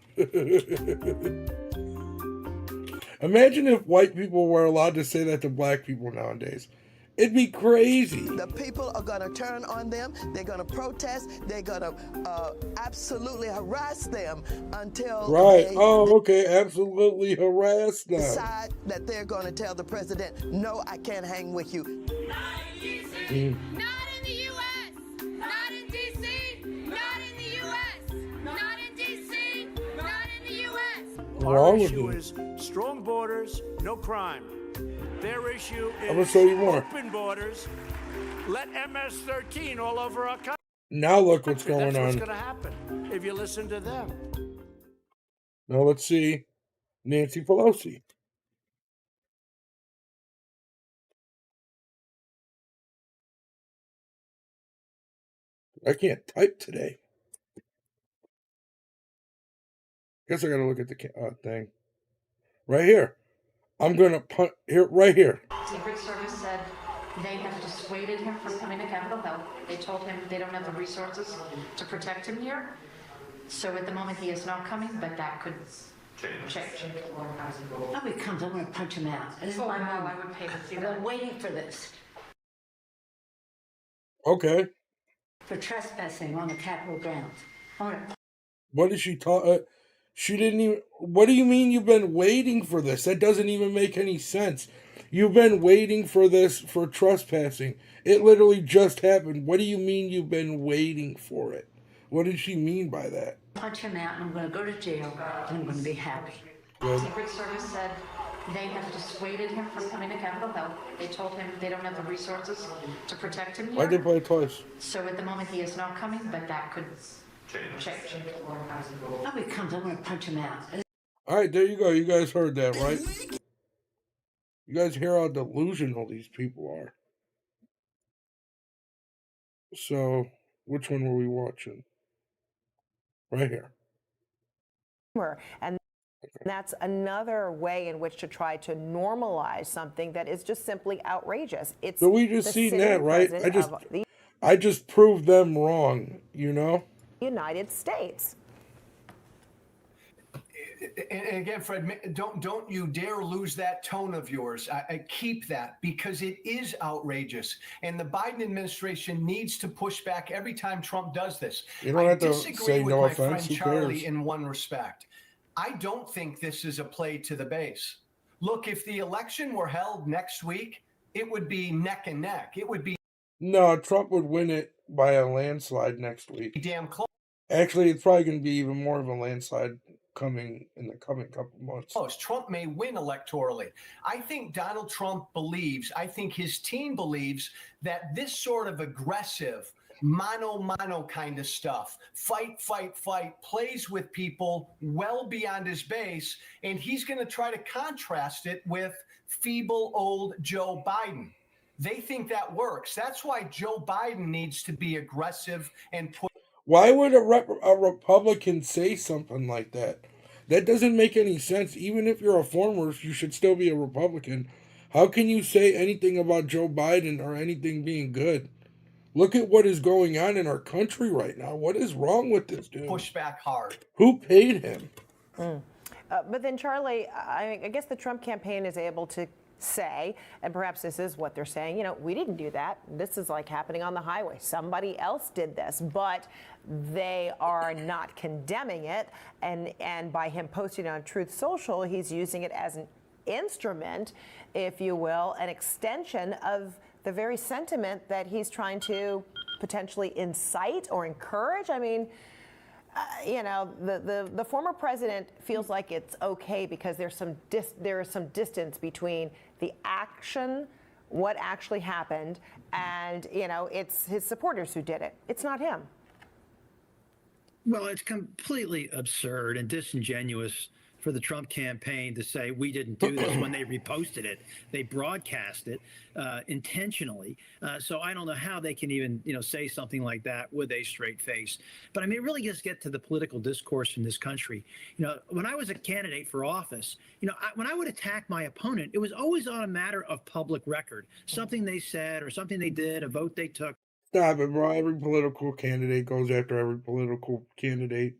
Imagine if white people were allowed to say that to black people nowadays. It'd be crazy. The people are going to turn on them. They're going to protest. They're going to absolutely harass them until Right. they Okay. Absolutely harass them. decide that they're going to tell the president, no, I can't hang with you. Mm. Not in the U.S. Not in D.C. Not in the U.S. Not in D.C. Not in the U.S. What's wrong with issue you? is strong borders, no crime. Their issue I'm gonna is show you more. open borders. Let MS-13 all over our country. Now look what's going That's what's on. going to happen if you listen to them. Now let's see Nancy Pelosi. I can't type today. Guess I gotta look at the thing. Right here. I'm gonna punt here. Right here. Secret Service said they have dissuaded him from coming to Capitol Hill. They told him they don't have the resources to protect him here. So at the moment he is not coming, but that could change. Oh, he comes, I'm going to punch him out. This is my mom. I would pay to see I've that. been waiting for this, Okay. for trespassing on the Capitol grounds. I want to What did she talk? She didn't even. What do you mean you've been waiting for this? That doesn't even make any sense. You've been waiting for this for trespassing. It literally just happened. What do you mean you've been waiting for it? What did she mean by that? punch him out, and I'm going to go to jail, and I'm going to be happy. Good. Secret Service said They have dissuaded him from coming to Capitol Hill. They told him they don't have the resources to protect him Why'd they here. play it twice? So at the moment, he is not coming, but that could change. Oh, he comes, I'm going to punch him out. All right, there you go. You guys heard that, right? You guys hear how delusional these people are. So, which one were we watching? Right here. And that's another way in which to try to normalize something that is just simply outrageous. It's So we just the seen sitting that, right? president of the I just proved them wrong, you know? United States. And again, Fred, don't you dare lose that tone of yours. I keep that, because it is outrageous, and the Biden administration needs to push back every time Trump does this. You don't I have to disagree say with no my offense. friend Who Charlie cares? in one respect. I don't think this is a play to the base. Look, if the election were held next week, it would be neck and neck. It would be No, Trump would win it by a landslide next week. damn close. Actually, it's probably going to be even more of a landslide coming in the coming couple months. Trump may win electorally. I think Donald Trump believes, I think his team believes, that this sort of aggressive, mano kind of stuff, fight, plays with people well beyond his base, and he's going to try to contrast it with feeble old Joe Biden. They think that works. That's why Joe Biden needs to be aggressive and put. Why would a Republican say something like that? That doesn't make any sense. Even if you're a former, you should still be a Republican. How can you say anything about Joe Biden or anything being good? Look at what is going on in our country right now. What is wrong with this dude? Push back hard. Who paid him? But then, Charlie, I guess the Trump campaign is able to say, and perhaps this is what they're saying, you know, we didn't do that. This is like happening on the highway. Somebody else did this, but they are not condemning it. And by him posting on Truth Social, he's using it as an instrument, if you will, an extension of the very sentiment that he's trying to potentially incite or encourage. I mean, you know, the former president feels like it's okay because there is some distance between the action, what actually happened, and, you know, it's his supporters who did it. It's not him. Well, it's completely absurd and disingenuous for the Trump campaign to say we didn't do this when they reposted it. They broadcast it intentionally. So I don't know how they can even, you know, say something like that with a straight face. But I mean, it really does get to the political discourse in this country. You know, when I was a candidate for office, you know, when I would attack my opponent, it was always on a matter of public record, something they said or something they did, a vote they took. Stop it, bro. Every political candidate goes after every political candidate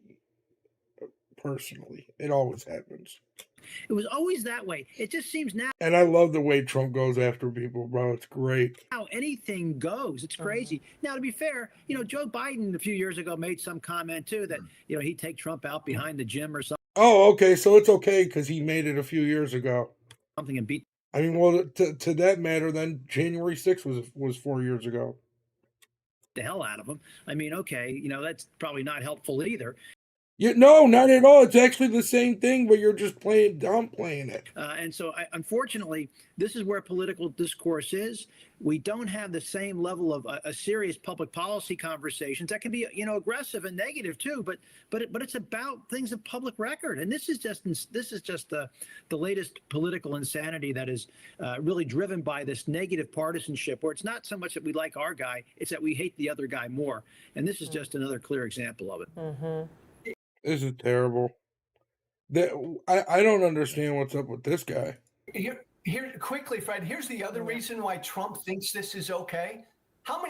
personally. It always happens. It was always that way. It just seems now. And I love the way Trump goes after people, bro. It's great. How anything goes. It's crazy. Now, to be fair, you know, Joe Biden a few years ago made some comment, too, that, you know, he'd take Trump out behind the gym or something. Oh, okay. So it's okay because he made it a few years ago. Something and beat. I mean, well, to that matter, then January 6th was 4 years ago. The hell out of him. I mean, okay, you know, that's probably not helpful either. Yeah, no, not at all. It's actually the same thing, but you're just downplaying it. And so, unfortunately, this is where political discourse is. We don't have the same level of a serious public policy conversations that can be, you know, aggressive and negative too. But it's about things of public record, and this is just the latest political insanity that is really driven by this negative partisanship, where it's not so much that we like our guy, it's that we hate the other guy more. And this is just another clear example of it. Mm-hmm. This is terrible. I don't understand what's up with this guy. Here quickly, Fred, here's the other reason why Trump thinks this is okay.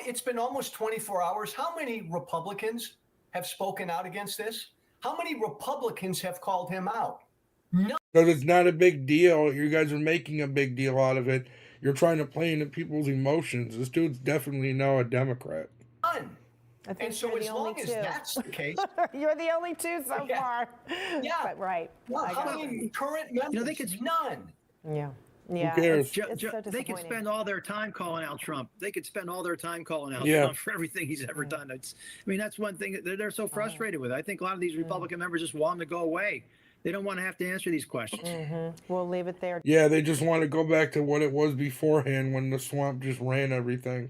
It's been almost 24 hours. How many Republicans have spoken out against this? How many Republicans have called him out? None. Because it's not a big deal. You guys are making a big deal out of it. You're trying to play into people's emotions. This dude's definitely now a Democrat. None. And so as long as that's the case. You're the only two so far. Yeah. But, right. Well, how many current members? You know, they could none. Yeah. Yeah. Who cares? It's so they could spend all their time calling out Trump. They could spend all their time calling out Yeah. Trump for everything he's ever done. I mean, that's one thing that they're so frustrated with. I think a lot of these Republican members just want him to go away. They don't want to have to answer these questions. We'll leave it there. Yeah, they just want to go back to what it was beforehand when the swamp just ran everything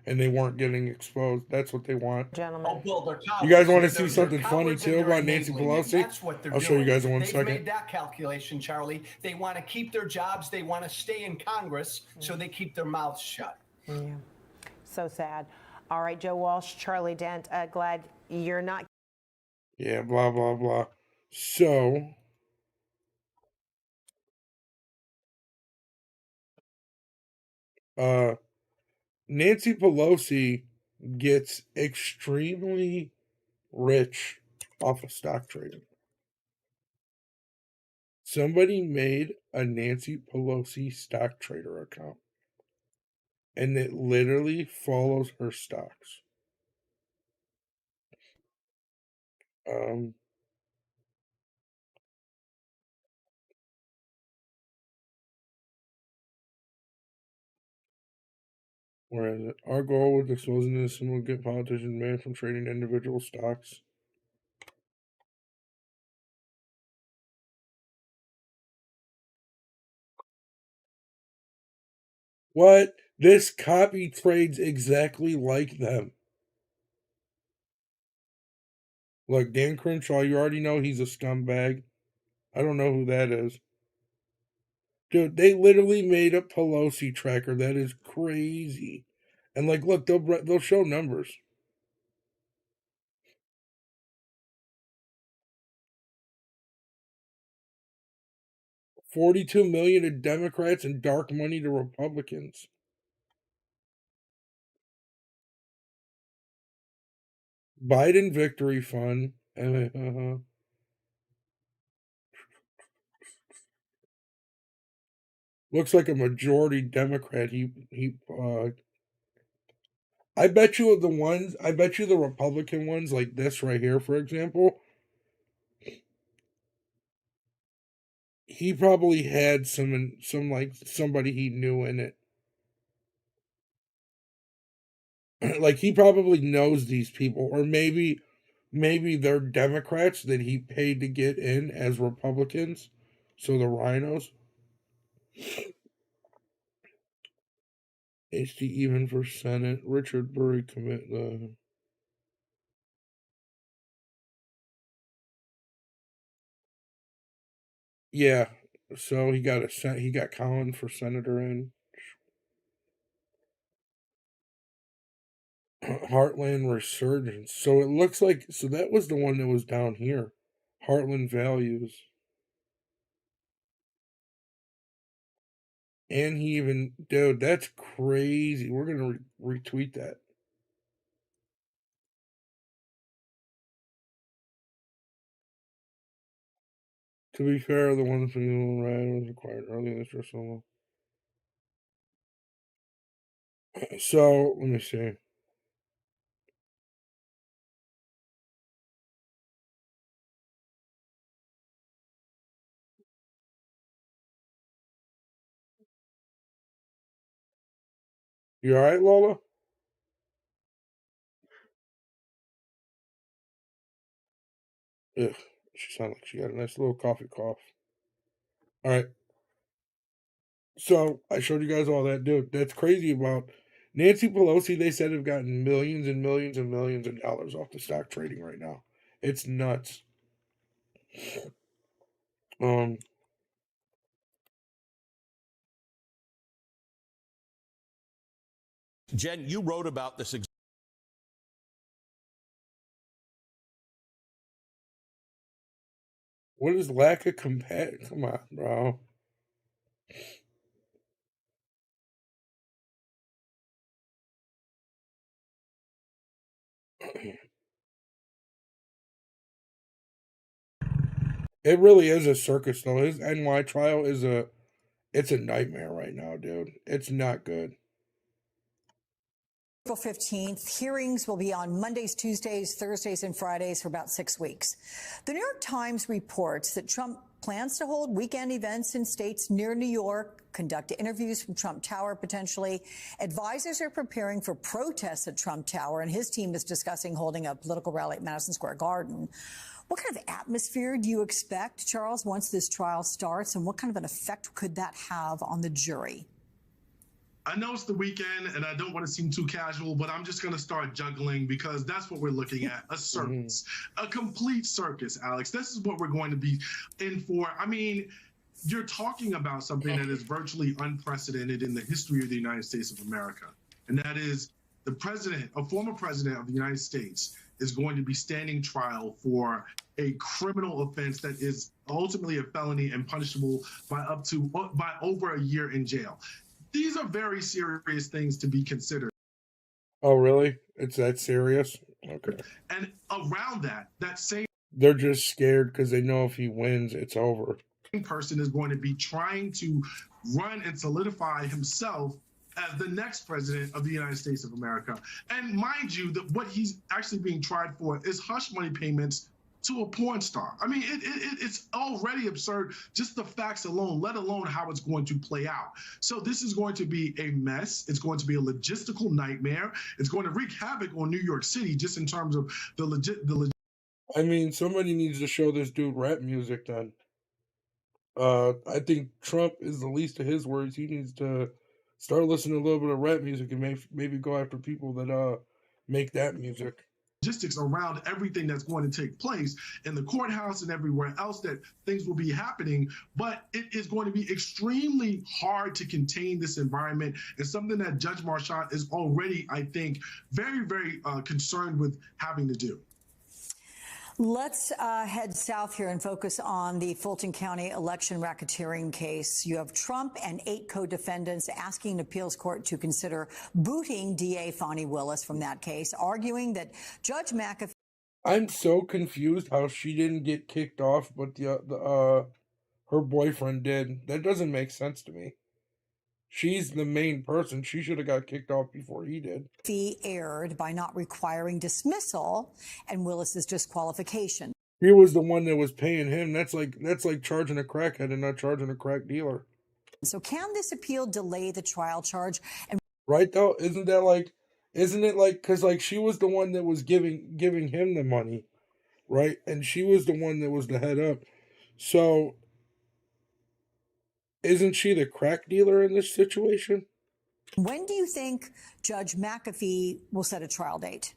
and they weren't getting exposed. That's what they want. Gentlemen. Oh, Bill, they're cowards. You guys want to They're- see they're something funny cowards and too they're about Nancy enabling it. Pelosi? That's what they're I'll show you doing. guys in one They've second. made that calculation, Charlie. They want to keep their jobs. They want to stay in Congress, so they keep their mouths shut. Yeah. So sad. All right, Joe Walsh, Charlie Dent, glad you're not. Yeah, blah, blah, blah. So, Nancy Pelosi gets extremely rich off of stock trading. Somebody made a Nancy Pelosi stock trader account, and it literally follows her stocks. Where is it? Our goal with exposing this will get politicians banned from trading individual stocks. What? This copy trades exactly like them. Look, Dan Crenshaw, you already know he's a scumbag. I don't know who that is. Dude, they literally made a Pelosi tracker. That is crazy. And like, look, they'll show numbers. $42 million to Democrats and dark money to Republicans. Biden Victory Fund. Looks like a majority Democrat. I bet you the Republican ones like this right here, for example, he probably had some like somebody he knew in it. Like he probably knows these people, or maybe they're Democrats that he paid to get in as Republicans. So the rhinos. HD even for Senate. Richard Burry commit the. Yeah, so he got Colin for senator in. Heartland Resurgence. So it looks like that was the one that was down here. Heartland Values. And he even, dude, that's crazy. We're gonna retweet that. To be fair, the one from the right was acquired earlier this year. So let me see. You all right, Lola? Ugh, she sounded like she got a nice little coffee cough. All right. So I showed you guys all that, dude. That's crazy about Nancy Pelosi. They said have gotten millions and millions and millions of dollars off the stock trading right now. It's nuts. Jen, you wrote about this. What is lack of compassion? Come on, bro. It really is a circus, though. His NY trial is it's a nightmare right now, dude. It's not good. April 15th, hearings will be on Mondays, Tuesdays, Thursdays, and Fridays for about 6 weeks. The New York Times reports that Trump plans to hold weekend events in states near New York, conduct interviews from Trump Tower potentially. Advisors are preparing for protests at Trump Tower, and his team is discussing holding a political rally at Madison Square Garden. What kind of atmosphere do you expect, Charles, once this trial starts, and what kind of an effect could that have on the jury? I know it's the weekend and I don't want to seem too casual, but I'm just going to start juggling because that's what we're looking at. A circus, a complete circus, Alex. This is what we're going to be in for. I mean, you're talking about something that is virtually unprecedented in the history of the United States of America. And that is the president, a former president of the United States, is going to be standing trial for a criminal offense that is ultimately a felony and punishable by over a year in jail. These are very serious things to be considered. Oh, really? It's that serious? Okay. And around that same They're just scared because they know if he wins, it's over. person is going to be trying to run and solidify himself as the next president of the United States of America. And mind you, that what he's actually being tried for is hush money payments to a porn star. I mean, it's already absurd, just the facts alone, let alone how it's going to play out. So this is going to be a mess. It's going to be a logistical nightmare. It's going to wreak havoc on New York City, just in terms of I mean, somebody needs to show this dude rap music then. I think Trump is the least of his worries. He needs to start listening to a little bit of rap music and maybe go after people that make that music. Logistics around everything that's going to take place in the courthouse and everywhere else that things will be happening, but it is going to be extremely hard to contain this environment, and something that Judge Marchant is already, I think, very, very concerned with having to do. Let's head south here and focus on the Fulton County election racketeering case. You have Trump and 8 co-defendants asking an appeals court to consider booting DA Fani Willis from that case, arguing that Judge McAfee... I'm so confused how she didn't get kicked off, but her boyfriend did. That doesn't make sense to me. She's the main person. She should have got kicked off before he did. He erred by not requiring dismissal and Willis's disqualification. He was the one that was paying him. That's like charging a crackhead and not charging a crack dealer. So can this appeal delay the trial charge? And right though, isn't it like because like she was the one that was giving him the money, right? And she was the one that was the head up. So isn't she the crack dealer in this situation? When do you think Judge McAfee will set a trial date?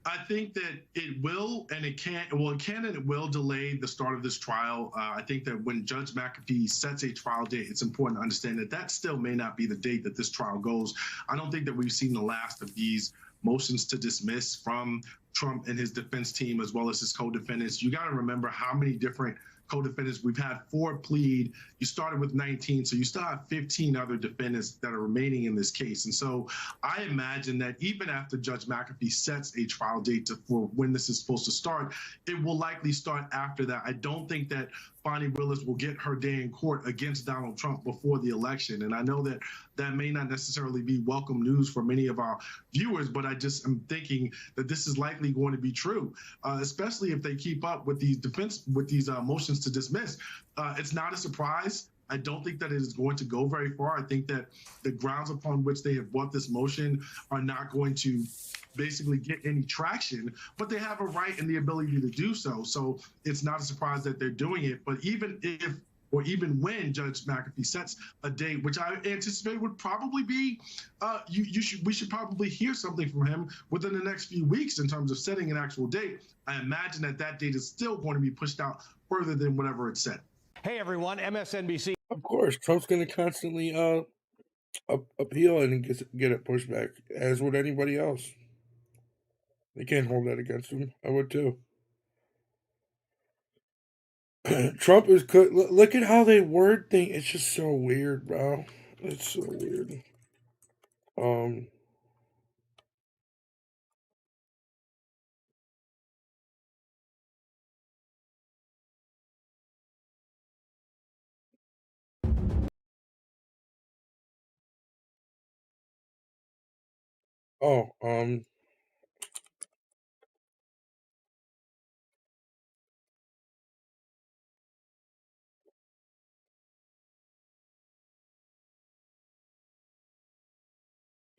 I think that it will, and it can. Well, it can and it will delay the start of this trial. I think that when Judge McAfee sets a trial date, it's important to understand that that still may not be the date that this trial goes. I don't think that we've seen the last of these motions to dismiss from Trump and his defense team, as well as his co-defendants. You got to remember how many different co-defendants. We've had 4 plead. You started with 19, so you still have 15 other defendants that are remaining in this case. And so I imagine that even after Judge McAfee sets a trial date for when this is supposed to start, it will likely start after that. I don't think that Fani Willis will get her day in court against Donald Trump before the election. And I know that that may not necessarily be welcome news for many of our viewers, but I just am thinking that this is likely going to be true, especially if they keep up with these motions to dismiss. It's not a surprise. I don't think that it is going to go very far. I think that the grounds upon which they have brought this motion are not going to basically get any traction, but they have a right and the ability to do so. So it's not a surprise that they're doing it. But even if, or even when Judge McAfee sets a date, which I anticipate would probably be, we should probably hear something from him within the next few weeks in terms of setting an actual date. I imagine that that date is still going to be pushed out further than whatever it's set. Hey everyone, MSNBC. Of course, Trump's going to constantly appeal and get it pushed back, as would anybody else. They can't hold that against him. I would too. Trump is look at how they word things. It's just so weird, bro. It's so weird.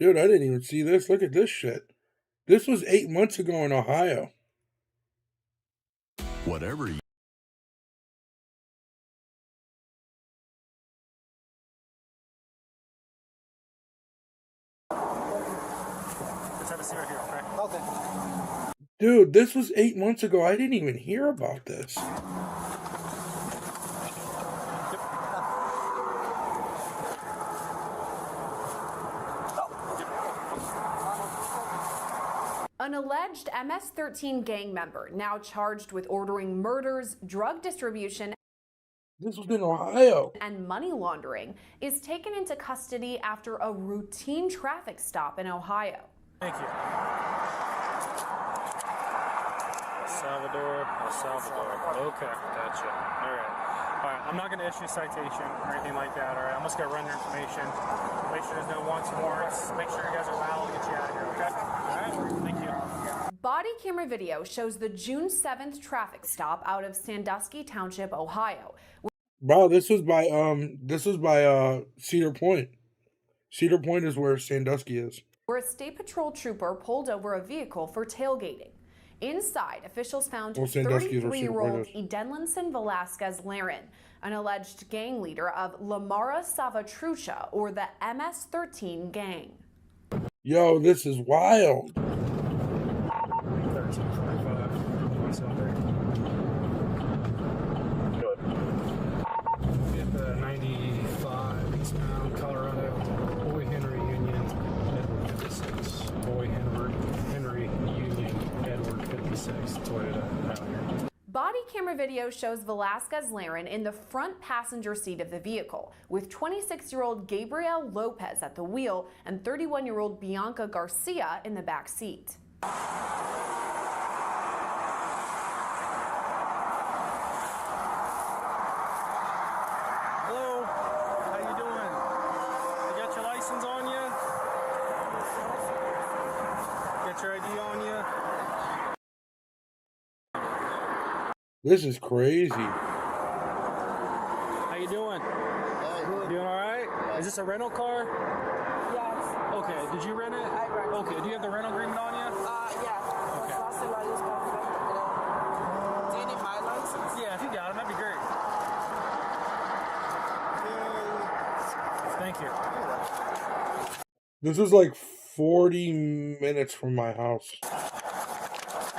Dude, I didn't even see this. Look at this shit. This was 8 months ago in Ohio. Whatever you Let's have a seat right here, okay? Okay. Dude, this was 8 months ago. I didn't even hear about this. An alleged MS-13 gang member, now charged with ordering murders, drug distribution, This was in Ohio. and money laundering, is taken into custody after a routine traffic stop in Ohio. Thank you. El Salvador. Okay, gotcha. All right. All right, I'm not going to issue a citation or anything like that, all right? I'm just going to run your information, make sure there's no wants and warrants, make sure you guys are loud, get you out of here, okay? All right, thank you. Body camera video shows the June 7th traffic stop out of Sandusky Township, Ohio, Bro, this was by Cedar Point. Cedar Point is where Sandusky is. where a state patrol trooper pulled over a vehicle for tailgating. Inside, officials found Well, Sandusky is where Cedar Point 33-year-old Edenlinson Velasquez Laren, an alleged gang leader of La Mara Salvatrucha, or the MS-13 gang. Yo, this is wild. 1345, Good. Get the 95 eastbound Colorado, Boy Henry Union, Edward 56. Boy Henry Union, Edward 56, Toyota out here. Body camera video shows Velasquez Laren in the front passenger seat of the vehicle, with 26-year-old Gabriel Lopez at the wheel and 31-year-old Bianca Garcia in the back seat. Hello, how you doing? You got your license on you? Got your ID on you? This is crazy. How you doing? Doing all right? Is this a rental car? Yes. Okay, did you rent it? I rent it. Okay, do you have the rental agreement on you? Yeah. Okay. Do you need my license? Yeah, if you got it, that'd be great. Thank you. This is like 40 minutes from my house.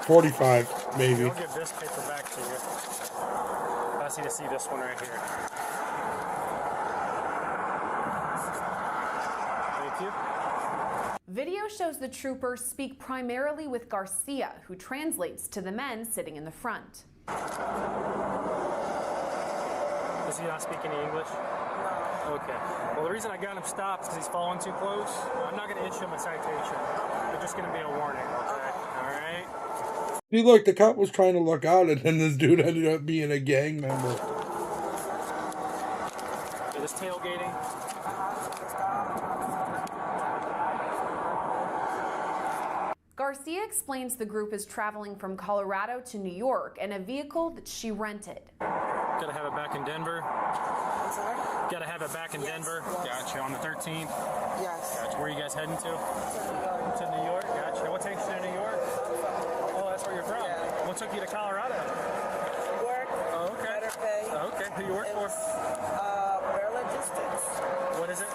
45, maybe. I'll give this paper back to you. I just need to see this one right here. Thank you. Video shows the trooper speak primarily with Garcia, who translates to the men sitting in the front. Does he not speak any English? No. Okay. Well, the reason I got him stopped is because he's following too close. I'm not going to issue him a citation. It's just going to be a warning, okay? All right? See, look, the cop was trying to look out, and then this dude ended up being a gang member. You're just tailgating. Garcia explains the group is traveling from Colorado to New York in a vehicle that she rented. Gotta have it back in Denver. I'm sorry? Gotta have it back in Denver. Yes. Gotcha. On the 13th. Yes. Gotcha. Where are you guys heading to? To New York. To New York. Gotcha. What takes you to New York? Oh, that's where you're from. Yeah. What took you to Colorado? Work. Oh, okay. Better pay. Oh, okay. Who you work for? Bear Logistics. What is it?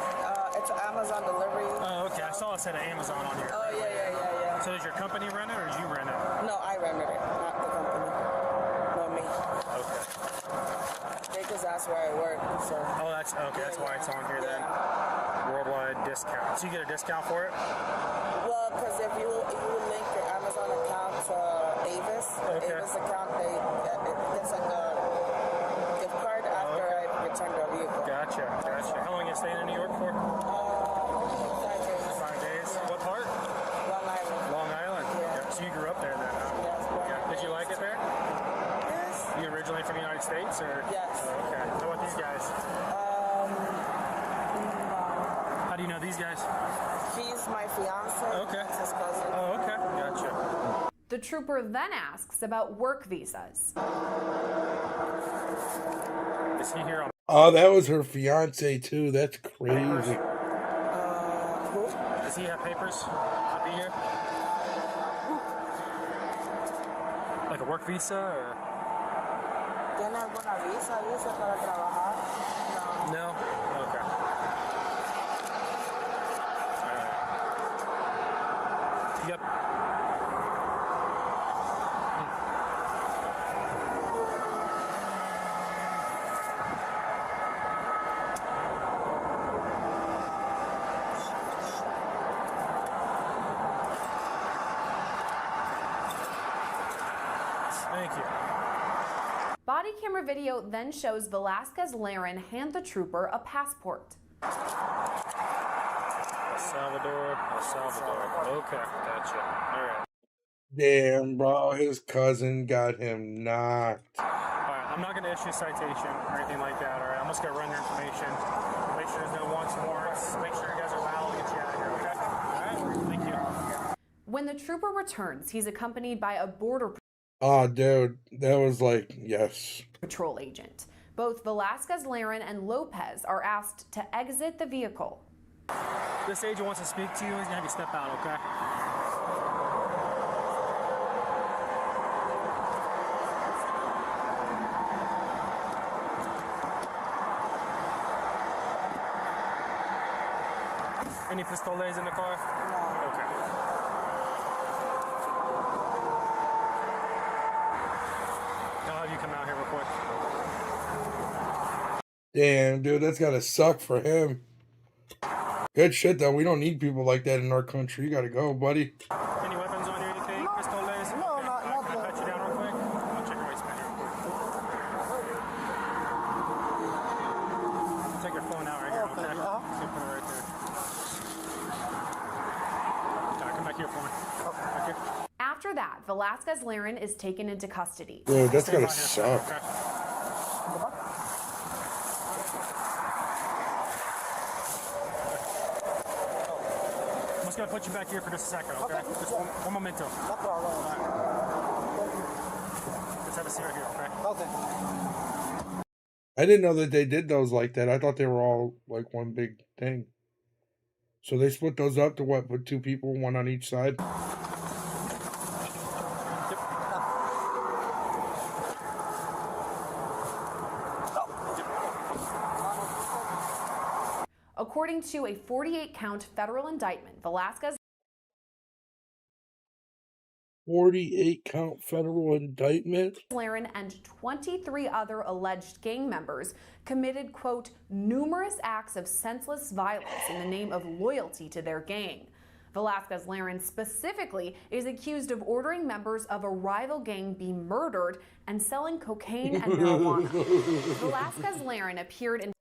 It's an Amazon delivery. Oh, okay. I saw it said Amazon on here. Oh, yeah. So does your company rent it or did you rent it? No, I rented it, not the company. Not me. Okay. Because that's where I work, so. Oh, that's okay. That's why it's on here then. Worldwide discount. So you get a discount for it? Well, because if you link your Amazon account to Avis, Avis account, it's like a gift card after I return the vehicle. Gotcha. How long are you staying in New York for? 5 days. 5 days. What part? Long Island. Long Island? Yeah. So you grew up there then, huh? Yes. Yeah. Did you like it there? Yes. You originally from the United States, or? Yes. Okay. How about these guys? How do you know these guys? He's my fiance. Okay. That's his cousin. Oh, okay. Gotcha. The trooper then asks about work visas. Is he here on? Oh, that was her fiance, too. That's crazy. Does he have papers to be here? Like a work visa or? ¿Tiene alguna visa, para trabajar? No. No? Okay. All right. Yep. Thank you. Body camera video then shows Velasquez Laren hand the trooper a passport. El Salvador, El Salvador. Okay, gotcha. All right. Damn, bro, his cousin got him knocked. All right, I'm not going to issue a citation or anything like that. All right, I'm just going to run your information. Make sure there's no wants and warrants. Make sure you guys are allowed to get you out of here. Okay? All right. Thank you. When the trooper returns, he's accompanied by a border Oh, dude, that was like, yes. patrol agent. Both Velasquez Laren and Lopez are asked to exit the vehicle. This agent wants to speak to you. He's going to have you step out, okay? Any pistoles in the car? No. Okay. I'll have you come out here real quick. Damn, dude, that's gotta suck for him. Good shit, though. We don't need people like that in our country. You gotta go, buddy. Any weapons on you, anything? Pistoles? No, Okay. not Can I pat you down real quick? I'll check your waistband here real quick. Take your phone out right here, okay? So put it right there. Come back here for me. Back here. After that, Velasquez Laren is taken into custody. Dude, that's Stand gotta by here, suck. okay? I'm just gonna put you back here for just a second, okay? Just one memento. No problem. Right. Let's have a seat right here, okay? Okay. I didn't know that they did those like that. I thought they were all like one big thing. So they split those up to what? Put two people, one on each side? According to a 48-count federal indictment, Velasquez 48-count federal indictment? Laren and 23 other alleged gang members committed, quote, numerous acts of senseless violence in the name of loyalty to their gang. Velasquez Laren specifically is accused of ordering members of a rival gang be murdered and selling cocaine and marijuana. Velasquez Laren appeared in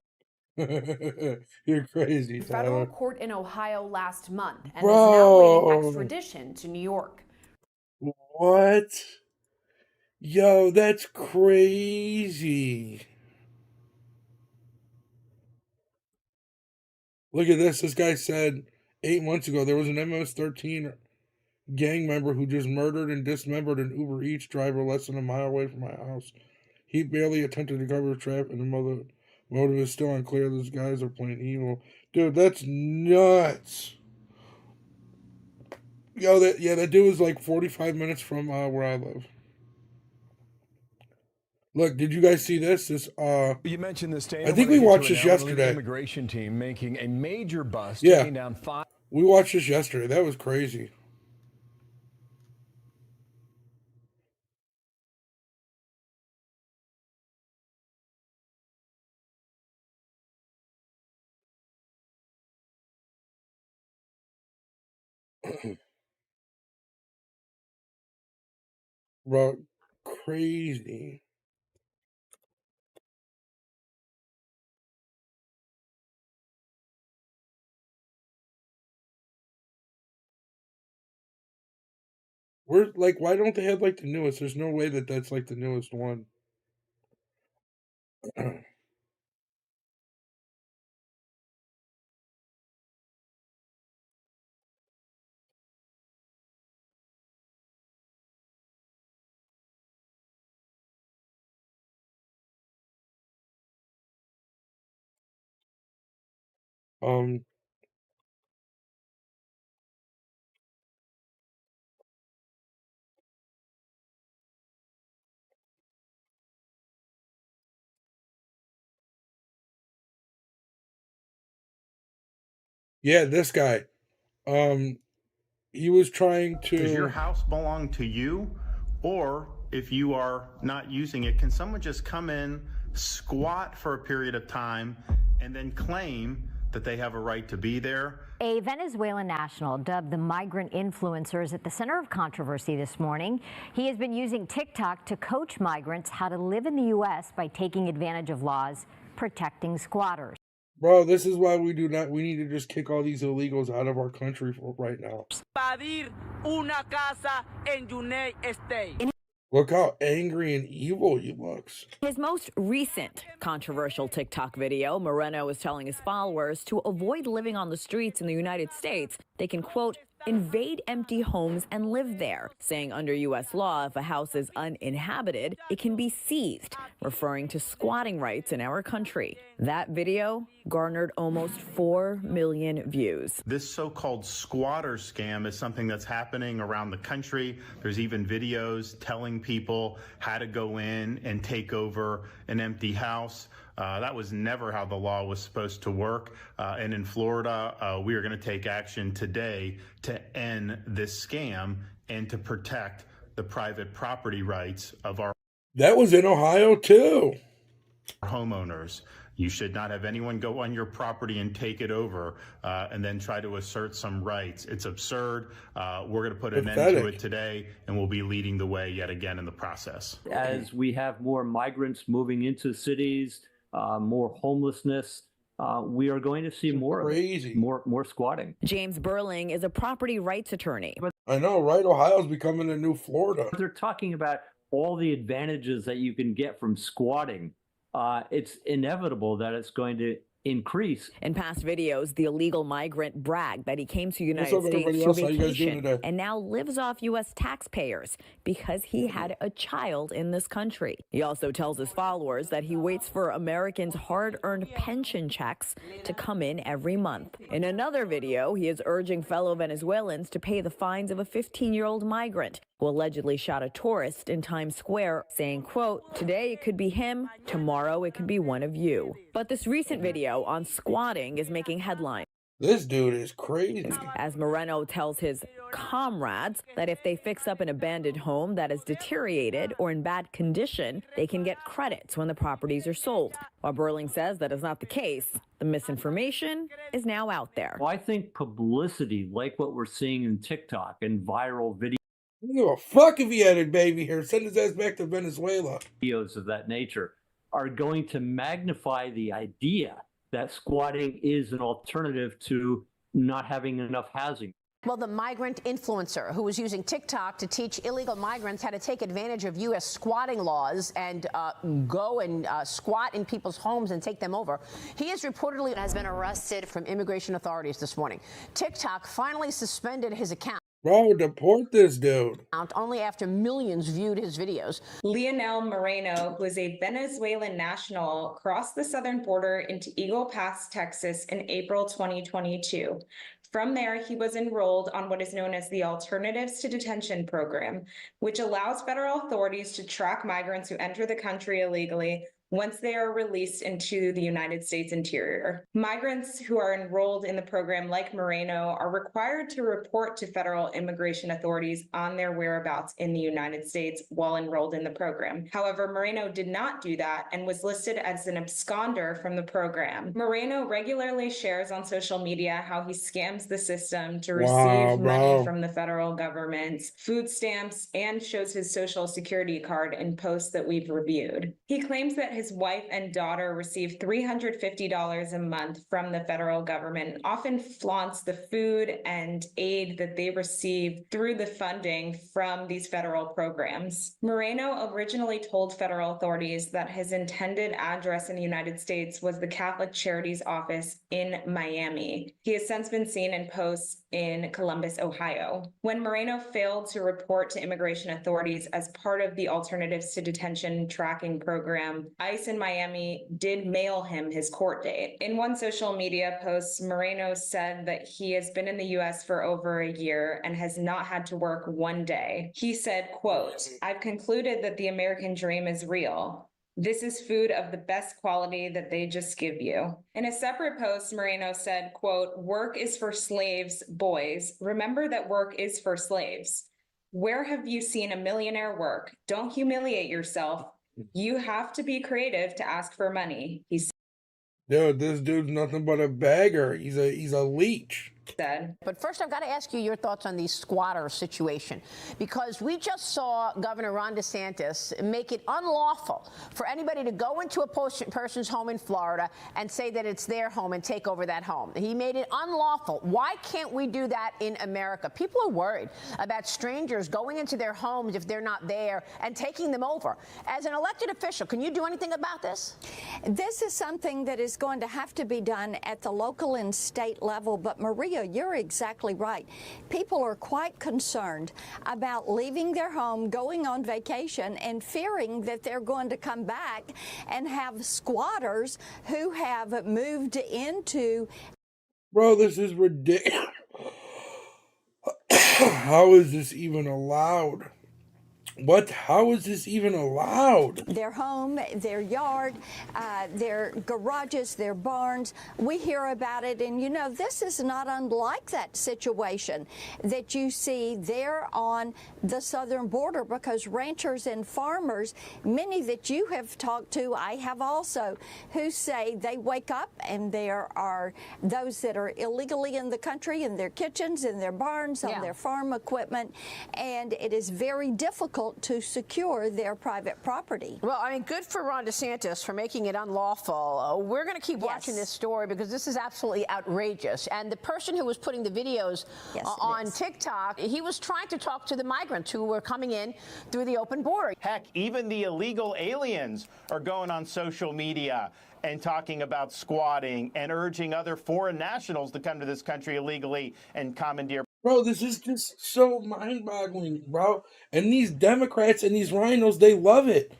You're crazy, federal Tyler. court in Ohio last month and is now Bro. awaiting extradition to New York. What? Yo, that's crazy. Look at this. This guy said 8 months ago there was an MS-13 gang member who just murdered and dismembered an Uber Eats driver less than a mile away from my house. He barely attempted to cover the trap, and the motive is still unclear. Those guys are playing evil. Dude, that's nuts. Yo, that dude was like 45 minutes from where I live. Look, did you guys see this? You mentioned this, Dana. I think we watched this An yesterday. immigration team making a major bust, Yeah. taking down 5. We watched this yesterday. That was crazy. Bro, crazy. We're like, why don't they have like the newest? There's no way that that's like the newest one. Um, Yeah, this guy. He was trying to. Does your house belong to you? Or if you are not using it, can someone just come in, squat for a period of time, and then claim that they have a right to be there? A Venezuelan national dubbed the migrant influencer is at the center of controversy this morning. He has been using TikTok to coach migrants how to live in the U.S. by taking advantage of laws protecting squatters. Bro, this is why we need to just kick all these illegals out of our country right now. Una casa en United States. Look how angry and evil he looks. His most recent controversial TikTok video, Moreno is telling his followers to avoid living on the streets in the United States. They can, quote, invade empty homes and live there, saying under U.S. law, if a house is uninhabited, it can be seized, referring to squatting rights in our country. That video garnered almost 4 million views. This so-called squatter scam is something that's happening around the country. There's even videos telling people how to go in and take over an empty house. That was never how the law was supposed to work. And in Florida, we are going to take action today to end this scam and to protect the private property rights of our That was in Ohio too. Homeowners. You should not have anyone go on your property and take it over and then try to assert some rights. It's absurd. We're going to put an end to it today, and we'll be leading the way yet again in the process. As we have more migrants moving into cities, more homelessness, we are going to see more squatting. James Burling is a property rights attorney. I know, right? Ohio's becoming a new Florida. They're talking about all the advantages that you can get from squatting. It's inevitable that it's going to increase. In past videos, the illegal migrant bragged that he came to the United States to vacation and now lives off U.S. taxpayers because he had a child in this country. He also tells his followers that he waits for Americans' hard-earned pension checks to come in every month. In another video, he is urging fellow Venezuelans to pay the fines of a 15-year-old migrant who allegedly shot a tourist in Times Square, saying, quote, today it could be him, tomorrow it could be one of you. But this recent video on squatting is making headlines. This dude is crazy. As Moreno tells his comrades that if they fix up an abandoned home that is deteriorated or in bad condition, they can get credits when the properties are sold. While Burling says that is not the case, the misinformation is now out there. Well, I think publicity, like what we're seeing in TikTok and viral videos, I don't give a fuck if he had a baby here. Send his ass back to Venezuela. Videos of that nature are going to magnify the idea that squatting is an alternative to not having enough housing. Well, the migrant influencer who was using TikTok to teach illegal migrants how to take advantage of U.S. squatting laws and go and squat in people's homes and take them over. He is reportedly has been arrested from immigration authorities this morning. TikTok finally suspended his account. Bro, deport this dude. Only after millions viewed his videos. Leonel Moreno, who is a Venezuelan national, crossed the southern border into Eagle Pass, Texas in April 2022. From there, he was enrolled on what is known as the Alternatives to Detention program, which allows federal authorities to track migrants who enter the country illegally once they are released into the United States interior. Migrants who are enrolled in the program, like Moreno, are required to report to federal immigration authorities on their whereabouts in the United States while enrolled in the program. However, Moreno did not do that and was listed as an absconder from the program. Moreno regularly shares on social media how he scams the system to receive money from the federal government, food stamps, and shows his social security card in posts that we've reviewed. He claims that his wife and daughter receive $350 a month from the federal government, and often flaunts the food and aid that they receive through the funding from these federal programs. Moreno originally told federal authorities that his intended address in the United States was the Catholic Charities office in Miami. He has since been seen in posts in Columbus, Ohio. When Moreno failed to report to immigration authorities as part of the Alternatives to Detention tracking program, ICE in Miami did mail him his court date. In one social media post, Moreno said that he has been in the U.S. for over a year and has not had to work one day. He said, quote, "I've concluded that the American dream is real. This is food of the best quality that they just give you. In a separate post, Moreno said, quote, "Work is for slaves, boys. Remember that work is for slaves. Where have you seen a millionaire work? Don't humiliate yourself. You have to be creative to ask for money," he Dude, this dude's nothing but a beggar. He's a leech. said. But first, I've got to ask you your thoughts on the squatter situation, because we just saw Governor Ron DeSantis make it unlawful for anybody to go into a person's home in Florida and say that it's their home and take over that home. He made it unlawful. Why can't we do that in America? People are worried about strangers going into their homes if they're not there and taking them over. As an elected official, can you do anything about this? This is something that is going to have to be done at the local and state level. But Maria, you're exactly right. People are quite concerned about leaving their home, going on vacation, and fearing that they're going to come back and have squatters who have moved into. Bro, this is ridiculous. How is this even allowed? What? How is this even allowed? Their home, their yard, their garages, their barns. We hear about it, and you know, this is not unlike that situation that you see there on the southern border, because ranchers and farmers, many that you have talked to, I have also, who say they wake up and there are those that are illegally in the country, in their kitchens, in their barns, on their farm equipment, and it is very difficult to secure their private property. Well, I mean, good for Ron DeSantis for making it unlawful. We're going to keep watching this story because this is absolutely outrageous. And the person who was putting the videos on TikTok, he was trying to talk to the migrants who were coming in through the open border. Heck, even the illegal aliens are going on social media and talking about squatting and urging other foreign nationals to come to this country illegally and commandeer. Bro, this is just so mind-boggling, bro. And these Democrats and these rhinos, they love it.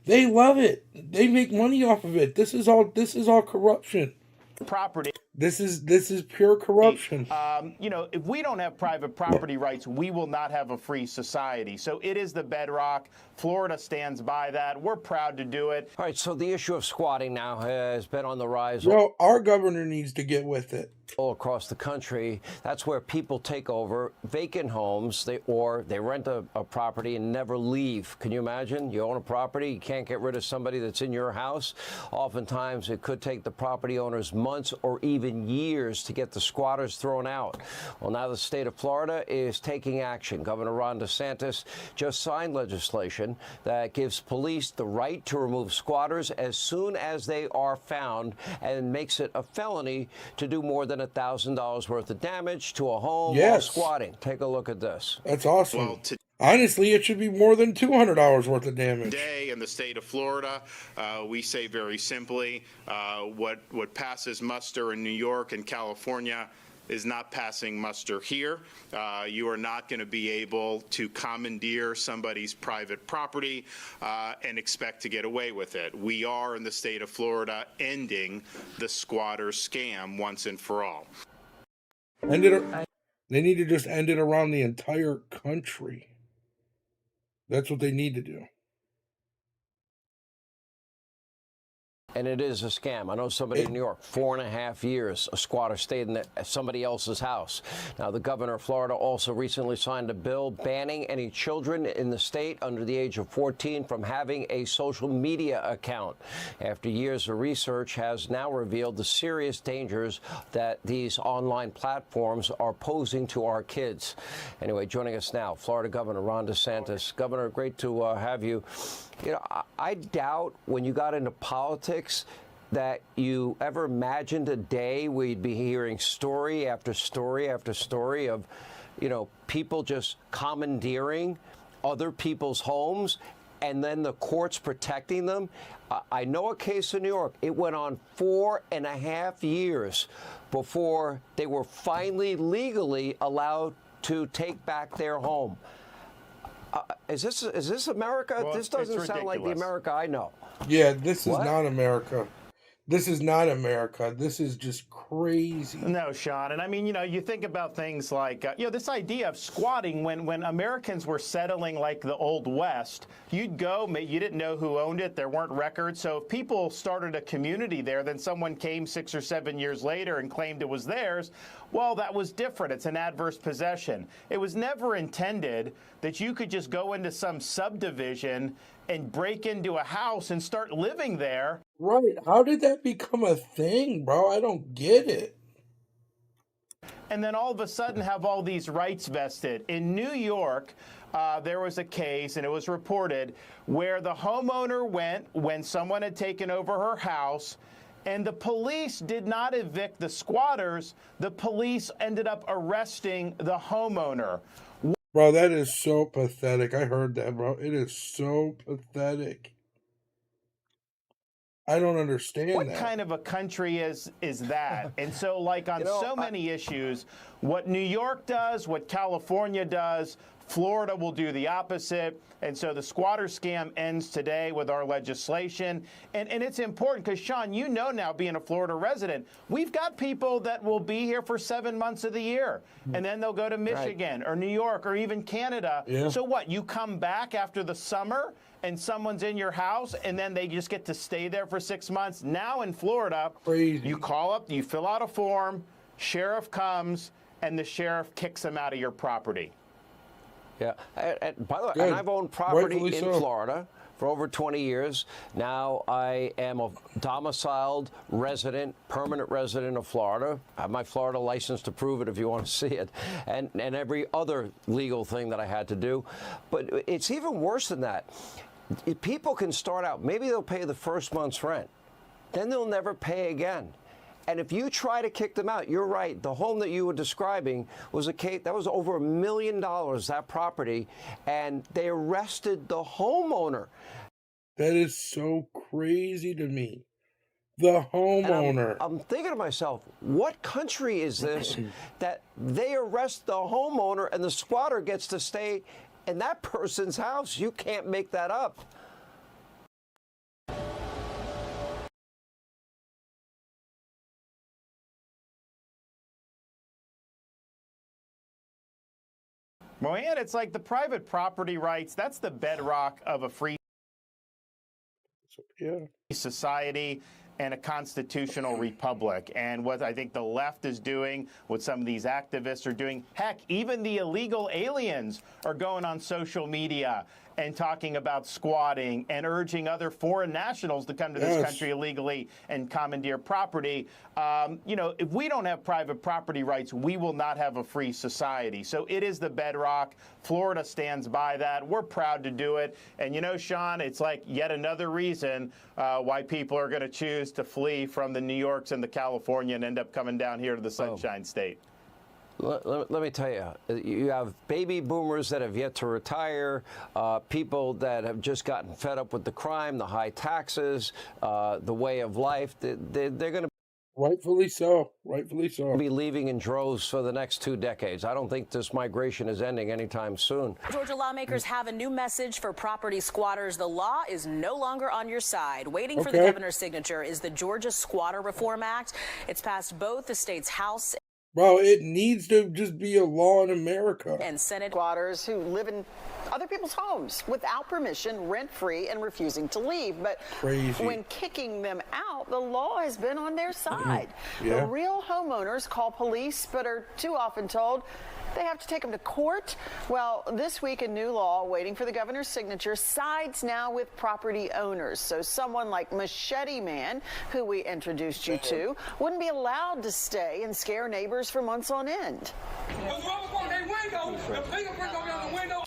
They love it. They make money off of it. This is all corruption. Property. This is pure corruption. You know, if we don't have private property rights, we will not have a free society. So it is the bedrock. Florida stands by that. We're proud to do it. All right, so the issue of squatting now has been on the rise. Well, our governor needs to get with it. All across the country, that's where people take over vacant homes, they rent a property and never leave. Can you imagine? You own a property, you can't get rid of somebody that's in your house. Oftentimes, it could take the property owners months or even years to get the squatters thrown out. Well, now the state of Florida is taking action. Governor Ron DeSantis just signed legislation that gives police the right to remove squatters as soon as they are found, and makes it a felony to do more than $1,000 worth of damage to a home while squatting. Take a look at this. That's awesome. Well, honestly, it should be more than $200 worth of damage. Today in the state of Florida, we say very simply, what passes muster in New York and California is not passing muster here. You are not going to be able to commandeer somebody's private property and expect to get away with it. We are in the state of Florida ending the squatter scam once and for all. They need to just end it around the entire country. That's what they need to do. And it is a scam. I know somebody in New York, 4.5 years, a squatter stayed in somebody else's house. Now, the governor of Florida also recently signed a bill banning any children in the state under the age of 14 from having a social media account, after years of research has now revealed the serious dangers that these online platforms are posing to our kids. Anyway, joining us now, Florida Governor Ron DeSantis. Governor, great to have you. You know, I doubt when you got into politics that you ever imagined a day where you'd be hearing story after story after story of, you know, people just commandeering other people's homes and then the courts protecting them. I know a case in New York. It went on 4.5 years before they were finally legally allowed to take back their home. Is this America? Well, this doesn't sound like the America I know. Yeah, this is not America. This is not America. This is just crazy. No, Sean. And I mean, you think about things like, this idea of squatting when Americans were settling like the Old West, you'd go, you didn't know who owned it. There weren't records. So if people started a community there, then someone came 6 or 7 years later and claimed it was theirs. Well, that was different. It's an adverse possession. It was never intended that you could just go into some subdivision and break into a house and start living there. Right. How did that become a thing, bro? I don't get it. And then all of a sudden have all these rights vested. In New York, there was a case, and it was reported, where the homeowner went when someone had taken over her house, and the police did not evict the squatters. The police ended up arresting the homeowner. Bro, that is so pathetic. I heard that, bro. It is so pathetic. I don't understand that. What kind of a country is that? And so, like, on so many issues, what New York does, what California does, Florida will do the opposite. And so the squatter scam ends today with our legislation. And it's important because, Sean, now being a Florida resident, we've got people that will be here for 7 months of the year. And then they'll go to Michigan or New York or even Canada. Yeah. So what? You come back after the summer and someone's in your house and then they just get to stay there for 6 months. Now in Florida, crazy. You call up, you fill out a form, sheriff comes, and the sheriff kicks them out of your property. Yeah. And by the way, Good. and I've owned property Rightfully in so. Florida for over 20 years. Now I am a domiciled resident, permanent resident of Florida. I have my Florida license to prove it if you want to see it, and every other legal thing that I had to do. But it's even worse than that. People can start out, maybe they'll pay the first month's rent, then they'll never pay again. And if you try to kick them out, you're right. The home that you were describing was a case that was over $1 million, that property, and they arrested the homeowner. That is so crazy to me. The homeowner. I'm thinking to myself, what country is this that they arrest the homeowner and the squatter gets to stay in that person's house? You can't make that up. Well, and it's like the private property rights, that's the bedrock of a free society and a constitutional republic. And what I think the left is doing, what some of these activists are doing, heck, even the illegal aliens are going on social media and talking about squatting and urging other foreign nationals to come to this country illegally and commandeer property. If we don't have private property rights, we will not have a free society. So it is the bedrock. Florida stands by that. We're proud to do it. And Sean, it's like yet another reason why people are going to choose to flee from the New Yorks and the California and end up coming down here to the Sunshine State. Let me tell you, you have baby boomers that have yet to retire, people that have just gotten fed up with the crime, the high taxes, the way of life. They're going to Rightfully so. Rightfully so. Be leaving in droves for the next 2 decades. I don't think this migration is ending anytime soon. Georgia lawmakers have a new message for property squatters. The law is no longer on your side. Waiting for the governor's signature is the Georgia Squatter Reform Act. It's passed both the state's House. Bro, it needs to just be a law in America. And Senate. Squatters who live in other people's homes without permission, rent-free, and refusing to leave. But when kicking them out, the law has been on their side. The real homeowners call police, but are too often told they have to take them to court. Well, this week, a new law waiting for the governor's signature sides now with property owners. So someone like Machete Man, who we introduced you to, wouldn't be allowed to stay and scare neighbors for months on end.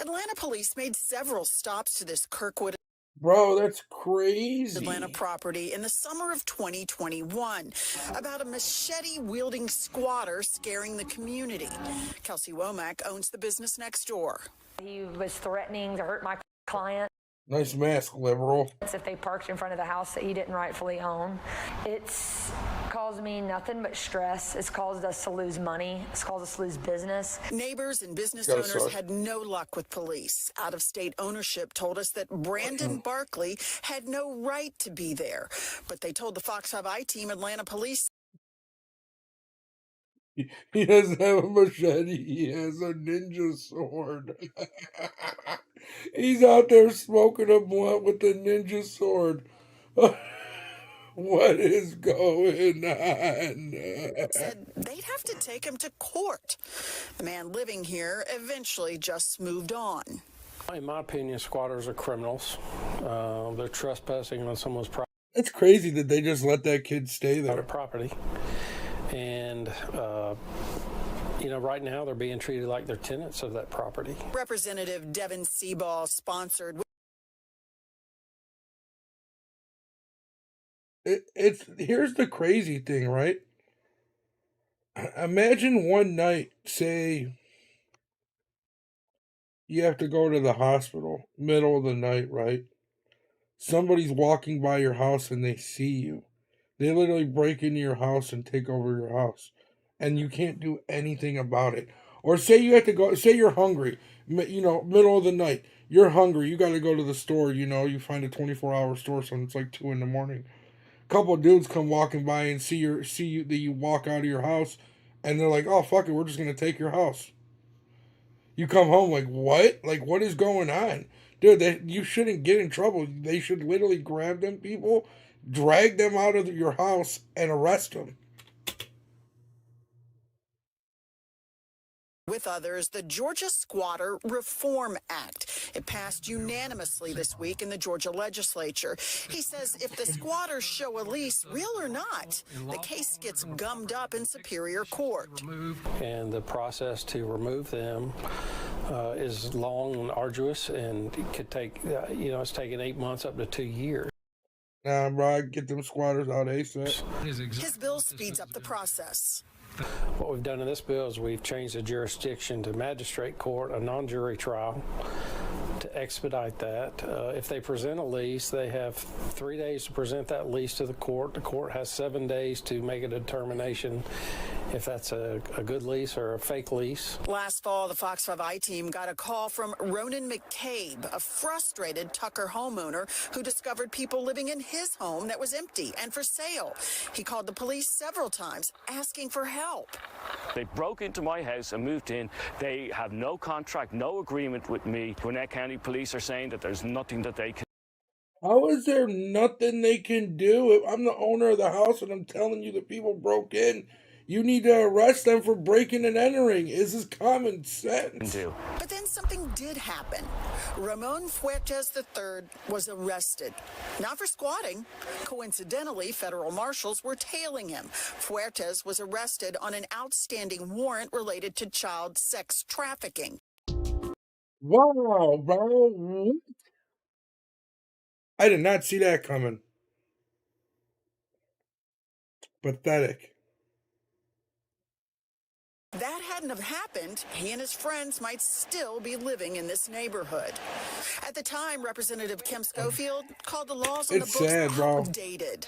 Atlanta police made several stops to this Kirkwood. Bro, that's crazy. Atlanta property in the summer of 2021 about a machete-wielding squatter scaring the community. Kelsey Womack owns the business next door. He was threatening to hurt my client. Nice mask, liberal. If they parked in front of the house that he didn't rightfully own. It's caused me nothing but stress. It's caused us to lose money. It's caused us to lose business. Neighbors and business owners had no luck with police. Out-of-state ownership told us that Brandon Barkley had no right to be there. But they told the Fox 5 I-Team Atlanta police He doesn't have a machete. He has a ninja sword. He's out there smoking a blunt with a ninja sword. What is going on? said they'd have to take him to court. The man living here eventually just moved on. In my opinion, squatters are criminals. They're trespassing on someone's property. It's crazy that they just let that kid stay there. Property. And, you know, right now they're being treated like they're tenants of that property. Representative Devin Seaball sponsored. Here's the crazy thing, right? Imagine one night, say, you have to go to the hospital, middle of the night, right? Somebody's walking by your house and they see you. They literally break into your house and take over your house. And you can't do anything about it. Or say you have to go, say you're hungry, you know, middle of the night. You're hungry, you got to go to the store, you know, you find a 24-hour store, so it's like 2 in the morning. A couple of dudes come walking by and see you that you walk out of your house, and they're like, oh, fuck it, we're just going to take your house. You come home like, what? Like, what is going on? Dude, you shouldn't get in trouble. They should literally grab them people, drag them out of your house, and arrest them. With others, the Georgia Squatter Reform Act. It passed unanimously this week in the Georgia legislature. He says if the squatters show a lease, real or not, the case gets gummed up in Superior Court. And the process to remove them is long and arduous, and it could take, you know, it's taken 8 months up to 2 years. Nah, bro, get them squatters out ASAP. His bill speeds up the process. What we've done in this bill is we've changed the jurisdiction to magistrate court, a non-jury trial, to expedite that. If they present a lease, they have 3 days to present that lease to the court. The court has 7 days to make a determination if that's a good lease or a fake lease. Last fall, the Fox 5 I-Team got a call from Ronan McCabe, a frustrated Tucker homeowner who discovered people living in his home that was empty and for sale. He called the police several times asking for help. They broke into my house and moved in. They have no contract, no agreement with me. Gwinnett County Police are saying that there's nothing that they can. How is there nothing they can do? If I'm the owner of the house and I'm telling you that people broke in, you need to arrest them for breaking and entering. This is common sense. But then something did happen. Ramon Fuertes III was arrested. Not for squatting. Coincidentally, federal marshals were tailing him. Fuertes was arrested on an outstanding warrant related to child sex trafficking. Wow, bro. I did not see that coming. Pathetic. That hadn't have happened, he and his friends might still be living in this neighborhood. At the time, Representative Kim Schofield called the laws on the books outdated.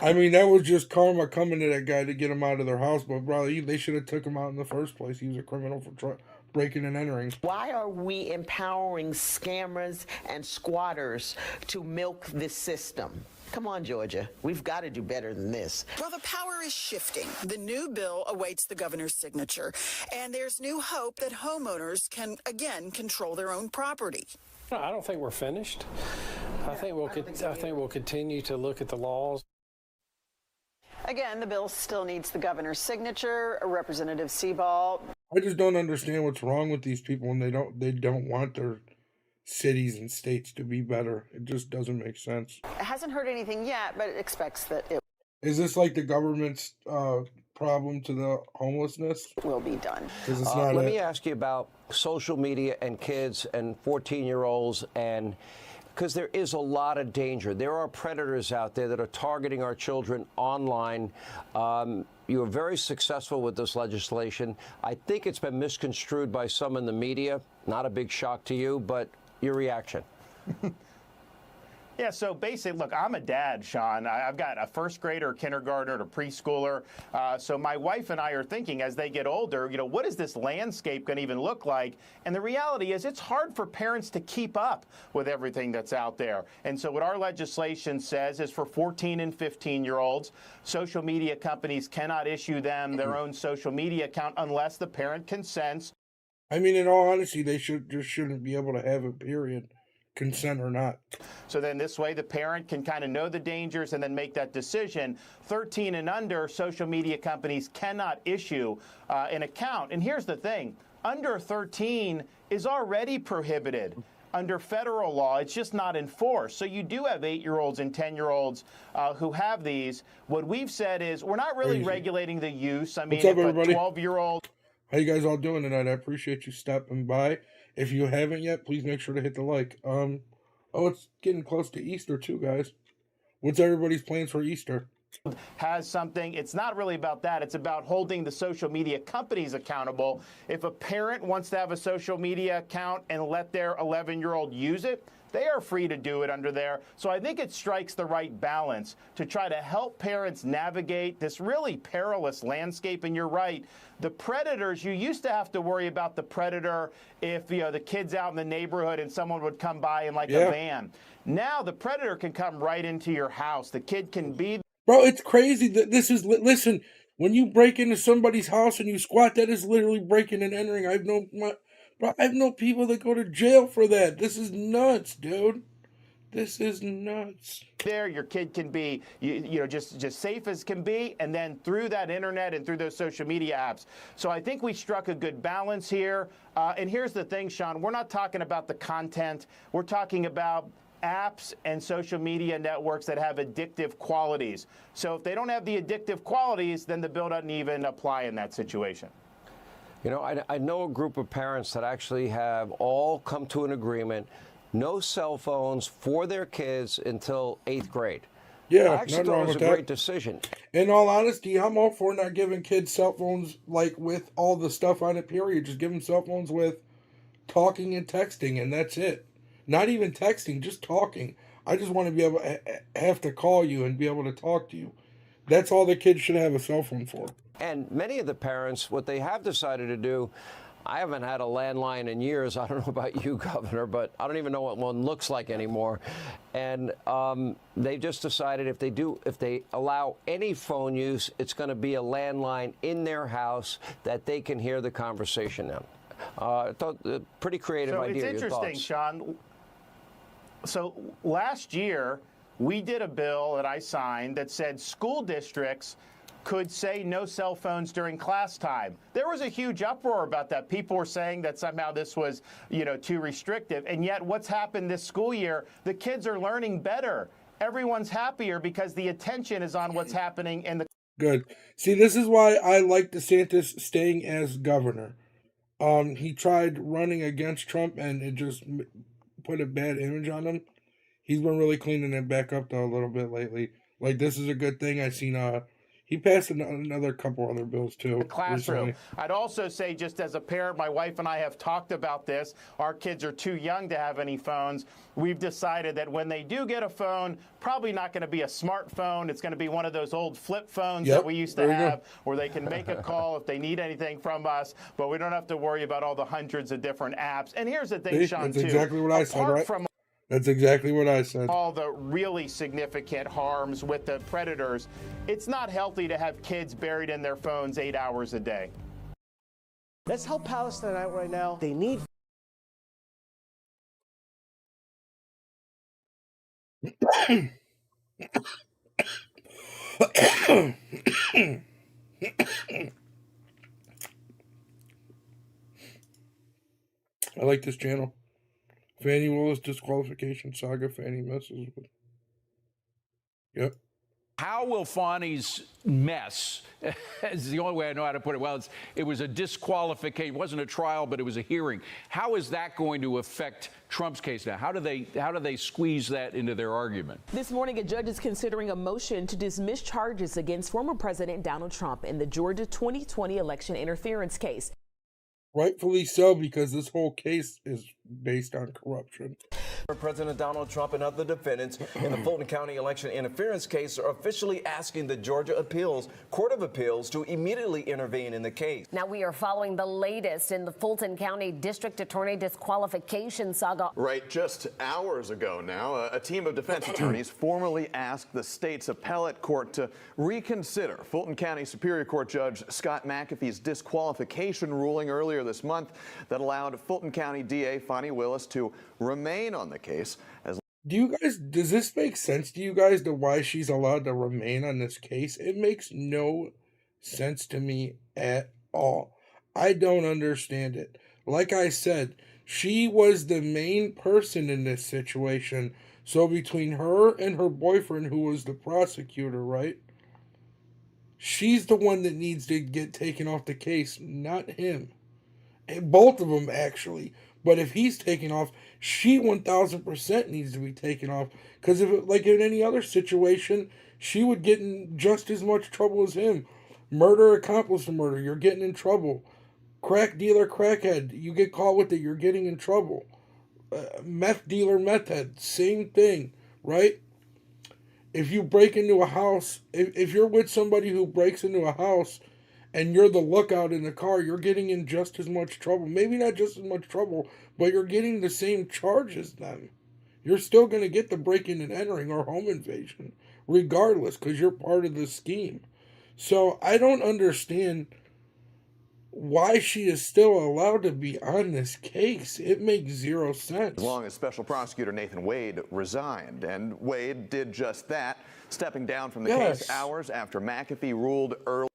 I mean, that was just karma coming to that guy to get him out of their house, but brother, they should have took him out in the first place. He was a criminal for breaking and entering. Why are we empowering scammers and squatters to milk this system? Come on, Georgia. We've got to do better than this. Well, the power is shifting. The new bill awaits the governor's signature, and there's new hope that homeowners can, again, control their own property. I don't think we're finished. I think we'll continue to look at the laws. Again, the bill still needs the governor's signature. Representative Seaball. I just don't understand what's wrong with these people, and they don't want their cities and states to be better. It just doesn't make sense. It hasn't heard anything yet, but it expects that it is this like the government's problem to the homelessness? Will be done. Because it's not. Let me ask you about social media and kids and 14-year-olds, and because there is a lot of danger. There are predators out there that are targeting our children online. You were very successful with this legislation. I think it's been misconstrued by some in the media. Not a big shock to you, but your reaction. Yeah, so basically, look, I'm a dad, Sean. I've got a first grader, kindergartner, to preschooler. So my wife and I are thinking as they get older, what is this landscape going to even look like? And the reality is it's hard for parents to keep up with everything that's out there. And so what our legislation says is for 14 and 15-year-olds, social media companies cannot issue them their own social media account unless the parent consents. I mean, in all honesty, they shouldn't be able to have it, period. Consent or not. So then this way the parent can kind of know the dangers and then make that decision. 13 and under, social media companies cannot issue an account. And here's the thing, under 13 is already prohibited under federal law. It's just not enforced. So you do have 8-year-olds and 10-year-olds who have these. What we've said is we're not really regulating the use. I mean, What's up, if everybody? a 12-year-old... How you guys all doing tonight? I appreciate you stopping by. If you haven't yet, please make sure to hit the like. Oh, it's getting close to Easter too, guys. What's everybody's plans for Easter? Has something, it's not really about that. It's about holding the social media companies accountable. If a parent wants to have a social media account and let their 11-year-old use it, they are free to do it under there. So I think it strikes the right balance to try to help parents navigate this really perilous landscape. And you're right, the predators, you used to have to worry about the predator if, the kid's out in the neighborhood and someone would come by in like a van. Now the predator can come right into your house. The kid can be... Bro, it's crazy that this is... Listen, when you break into somebody's house and you squat, that is literally breaking and entering. Bro, I know people that go to jail for that. This is nuts, dude. This is nuts. There, your kid can be, just safe as can be, and then through that internet and through those social media apps. So I think we struck a good balance here. And here's the thing, Sean, we're not talking about the content. We're talking about apps and social media networks that have addictive qualities. So if they don't have the addictive qualities, then the bill doesn't even apply in that situation. I know a group of parents that actually have all come to an agreement, no cell phones for their kids until 8th grade. Yeah, I actually thought it was a great decision. In all honesty, I'm all for not giving kids cell phones like with all the stuff on it, period. Just give them cell phones with talking and texting, and that's it. Not even texting, just talking. I just want to be able to have to call you and be able to talk to you. That's all the kids should have a cell phone for. And many of the parents, what they have decided to do, I haven't had a landline in years. I don't know about you, Governor, but I don't even know what one looks like anymore. And they just decided if they allow any phone use, it's going to be a landline in their house that they can hear the conversation now. I thought pretty creative idea. So it's interesting, Sean. So last year, we did a bill that I signed that said school districts could say no cell phones during class time. There was a huge uproar about that. People were saying that somehow this was, too restrictive. And yet what's happened this school year, the kids are learning better. Everyone's happier because the attention is on what's happening in the... Good. See, this is why I like DeSantis staying as governor. He tried running against Trump and it just put a bad image on him. He's been really cleaning it back up though a little bit lately. Like, this is a good thing. I've seen he passed another couple other bills too. The classroom. Recently. I'd also say, just as a parent, my wife and I have talked about this. Our kids are too young to have any phones. We've decided that when they do get a phone, probably not going to be a smartphone. It's going to be one of those old flip phones that we used to have, where they can make a call if they need anything from us, but we don't have to worry about all the hundreds of different apps. And here's the thing, Sean, that's exactly what I said, right? From That's exactly what I said. all the really significant harms with the predators, it's not healthy to have kids buried in their phones 8 hours a day. Let's help Palestine out right now. They need... I like this channel. Fannie Willis disqualification saga. Fannie messes with. Yep. How will Fani's mess, is the only way I know how to put it, well, it was a disqualification. It wasn't a trial, but it was a hearing. How is that going to affect Trump's case now? How do they squeeze that into their argument? This morning, a judge is considering a motion to dismiss charges against former President Donald Trump in the Georgia 2020 election interference case. Rightfully so, because this whole case is based on corruption. President Donald Trump and other defendants in the Fulton County election interference case are officially asking the Georgia Court of Appeals to immediately intervene in the case. Now we are following the latest in the Fulton County District Attorney disqualification saga. Right, just hours ago now, a team of defense attorneys formally asked the state's appellate court to reconsider Fulton County Superior Court Judge Scott McAfee's disqualification ruling earlier this month that allowed Fulton County DA Fani Willis to remain on the case. Does this make sense to you guys to why she's allowed to remain on this case? It makes no sense to me at all. I don't understand it. Like I said, she was the main person in this situation. So between her and her boyfriend, who was the prosecutor, right? She's the one that needs to get taken off the case, not him. And both of them, actually. But if he's taken off, she 1000% needs to be taken off. Because if, like in any other situation, she would get in just as much trouble as him. Murder, accomplice to murder, you're getting in trouble. Crack dealer, crackhead, you get caught with it, you're getting in trouble. Meth dealer, meth head, same thing, right? If you break into a house, if you're with somebody who breaks into a house, and you're the lookout in the car, you're getting in just as much trouble. Maybe not just as much trouble, but you're getting the same charge as them. You're still going to get the break-in and entering or home invasion, regardless, because you're part of the scheme. So I don't understand why she is still allowed to be on this case. It makes zero sense. As long as Special Prosecutor Nathan Wade resigned, and Wade did just that, stepping down from the case hours after McAfee ruled earlier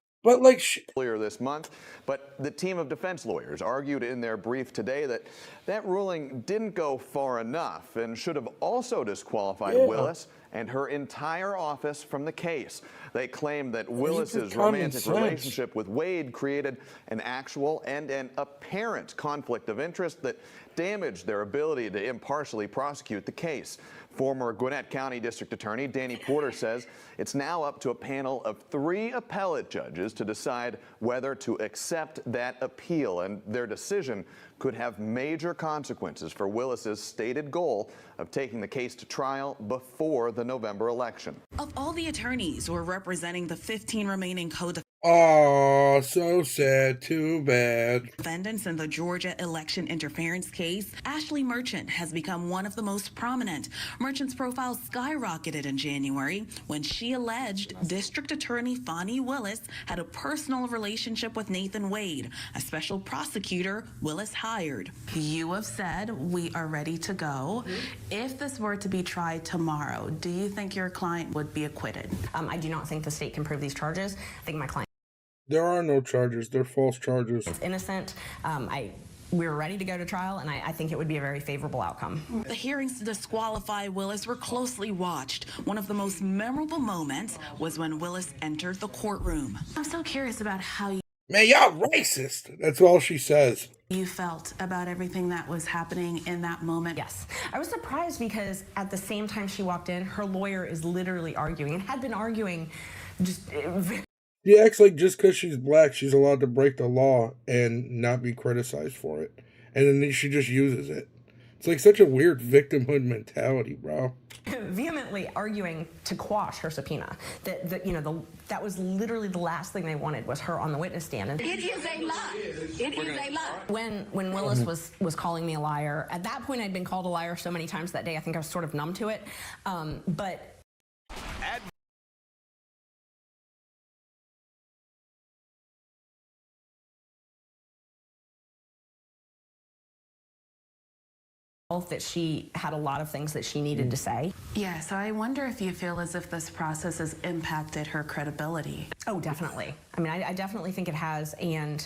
this month. But the team of defense lawyers argued in their brief today that that ruling didn't go far enough and should have also disqualified Willis and her entire office from the case. They claim that Willis's romantic relationship with Wade created an actual and an apparent conflict of interest that damaged their ability to impartially prosecute the case. Former Gwinnett County District Attorney Danny Porter says it's now up to a panel of 3 appellate judges to decide whether to accept that appeal, and their decision could have major consequences for Willis's stated goal of taking the case to trial before the November election. Of all the attorneys who are representing the 15 remaining oh, so sad. Too bad. defendants in the Georgia election interference case, Ashley Merchant has become one of the most prominent. Merchant's profile skyrocketed in January when she alleged District Attorney Fani Willis had a personal relationship with Nathan Wade, a special prosecutor Willis hired. You have said we are ready to go. If this were to be tried tomorrow, do you think your client would be acquitted? I do not think the state can prove these charges. I think my client There are no charges. They're false charges. is innocent. We're ready to go to trial, and I think it would be a very favorable outcome. The hearings to disqualify Willis were closely watched. One of the most memorable moments was when Willis entered the courtroom. I'm so curious about how Man, y'all racist. That's all she says. you felt about everything that was happening in that moment. Yes. I was surprised because at the same time she walked in, her lawyer is literally arguing and had been arguing just... She acts like just because she's black, she's allowed to break the law and not be criticized for it. And then she just uses it. It's like such a weird victimhood mentality, bro. vehemently arguing to quash her subpoena. That was literally the last thing they wanted was her on the witness stand. And It is a lie. It is a lie. When Willis was calling me a liar, at that point I'd been called a liar so many times that day, I think I was sort of numb to it. But that she had a lot of things that she needed to say. Yeah, so I wonder if you feel as if this process has impacted her credibility. Oh, definitely. I mean, I definitely think it has, and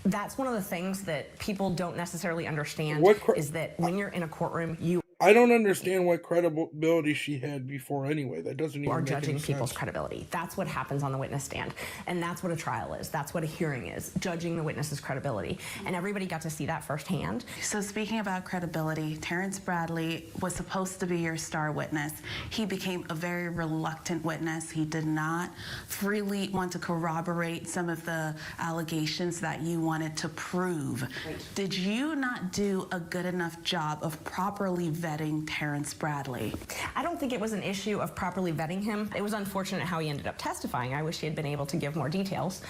that's one of the things that people don't necessarily understand is that when you're in a courtroom, I don't understand what credibility she had before anyway. That doesn't even are make judging any people's sense. credibility. That's what happens on the witness stand. And that's what a trial is. That's what a hearing is, judging the witness's credibility. And everybody got to see that firsthand. So speaking about credibility, Terrence Bradley was supposed to be your star witness. He became a very reluctant witness. He did not freely want to corroborate some of the allegations that you wanted to prove. Right. Did you not do a good enough job of properly vetting Terrence Bradley? I don't think it was an issue of properly vetting him. It was unfortunate how he ended up testifying. I wish he had been able to give more details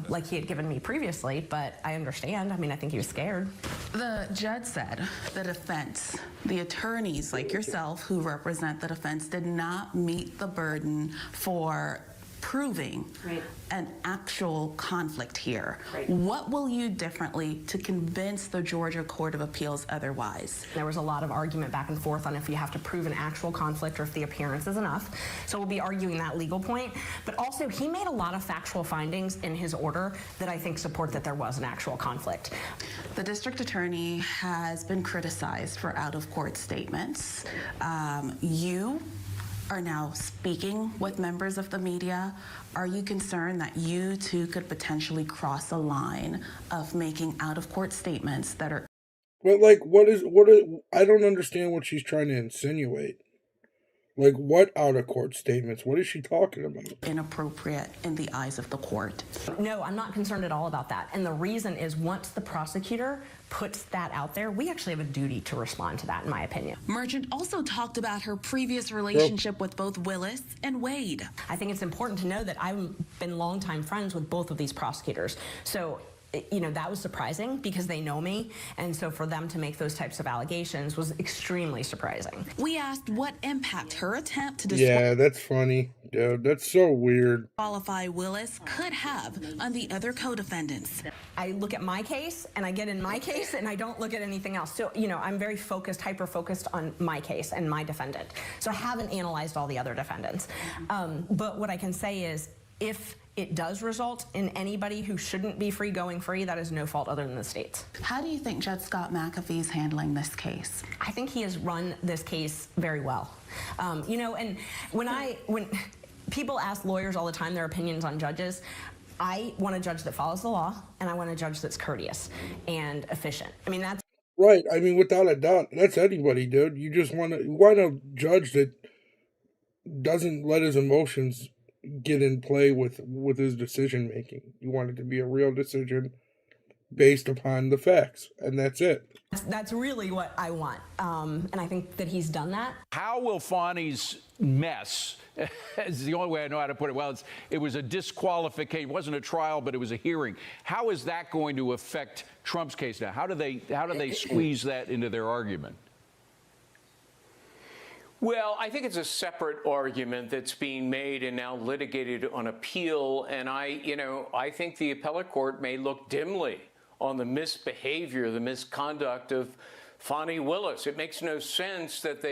like he had given me previously, but I understand. I mean, I think he was scared. The judge said the defense, the attorneys like yourself who represent the defense, did not meet the burden for proving an actual conflict here. What will you do differently to convince the Georgia Court of Appeals otherwise? There was a lot of argument back and forth on if you have to prove an actual conflict or if the appearance is enough. So we'll be arguing that legal point. But also, he made a lot of factual findings in his order that I think support that there was an actual conflict. The district attorney has been criticized for out-of-court statements. You are now speaking with members of the media. Are you concerned that you too could potentially cross a line of making out-of-court statements that are... But like, I don't understand what she's trying to insinuate. Like, what out-of-court statements? What is she talking about? ...inappropriate in the eyes of the court? No, I'm not concerned at all about that. And the reason is once the prosecutor puts that out there, we actually have a duty to respond to that, in my opinion. Merchant also talked about her previous relationship with both Willis and Wade. I think it's important to know that I've been longtime friends with both of these prosecutors. So, you know, that was surprising because they know me. And so for them to make those types of allegations was extremely surprising. We asked what impact her attempt to Yeah, that's funny, dude. That's so weird. Disqualify Willis could have on the other co-defendants. I look at my case and I get in my case and I don't look at anything else. So, you know, I'm very focused, hyper-focused on my case and my defendant. So I haven't analyzed all the other defendants. But what I can say is if it does result in anybody who shouldn't be free going free, that is no fault other than the state's. How do you think Judge Scott McAfee is handling this case? I think he has run this case very well. You know, and when people ask lawyers all the time their opinions on judges, I want a judge that follows the law, and I want a judge that's courteous and efficient. I mean, that's... Right. I mean, without a doubt, that's anybody, dude. You just want a judge that doesn't let his emotions get in play with his decision making. You want it to be a real decision based upon the facts, and that's it. That's really what I want, and I think that he's done that. How will Fani's mess, is the only way I know how to put it, well, it was a disqualification, it wasn't a trial, but it was a hearing. How is that going to affect Trump's case now? How do they squeeze that into their argument? Well, I think it's a separate argument that's being made and now litigated on appeal. And I think the appellate court may look dimly on the misbehavior, the misconduct of Fani Willis. It makes no sense that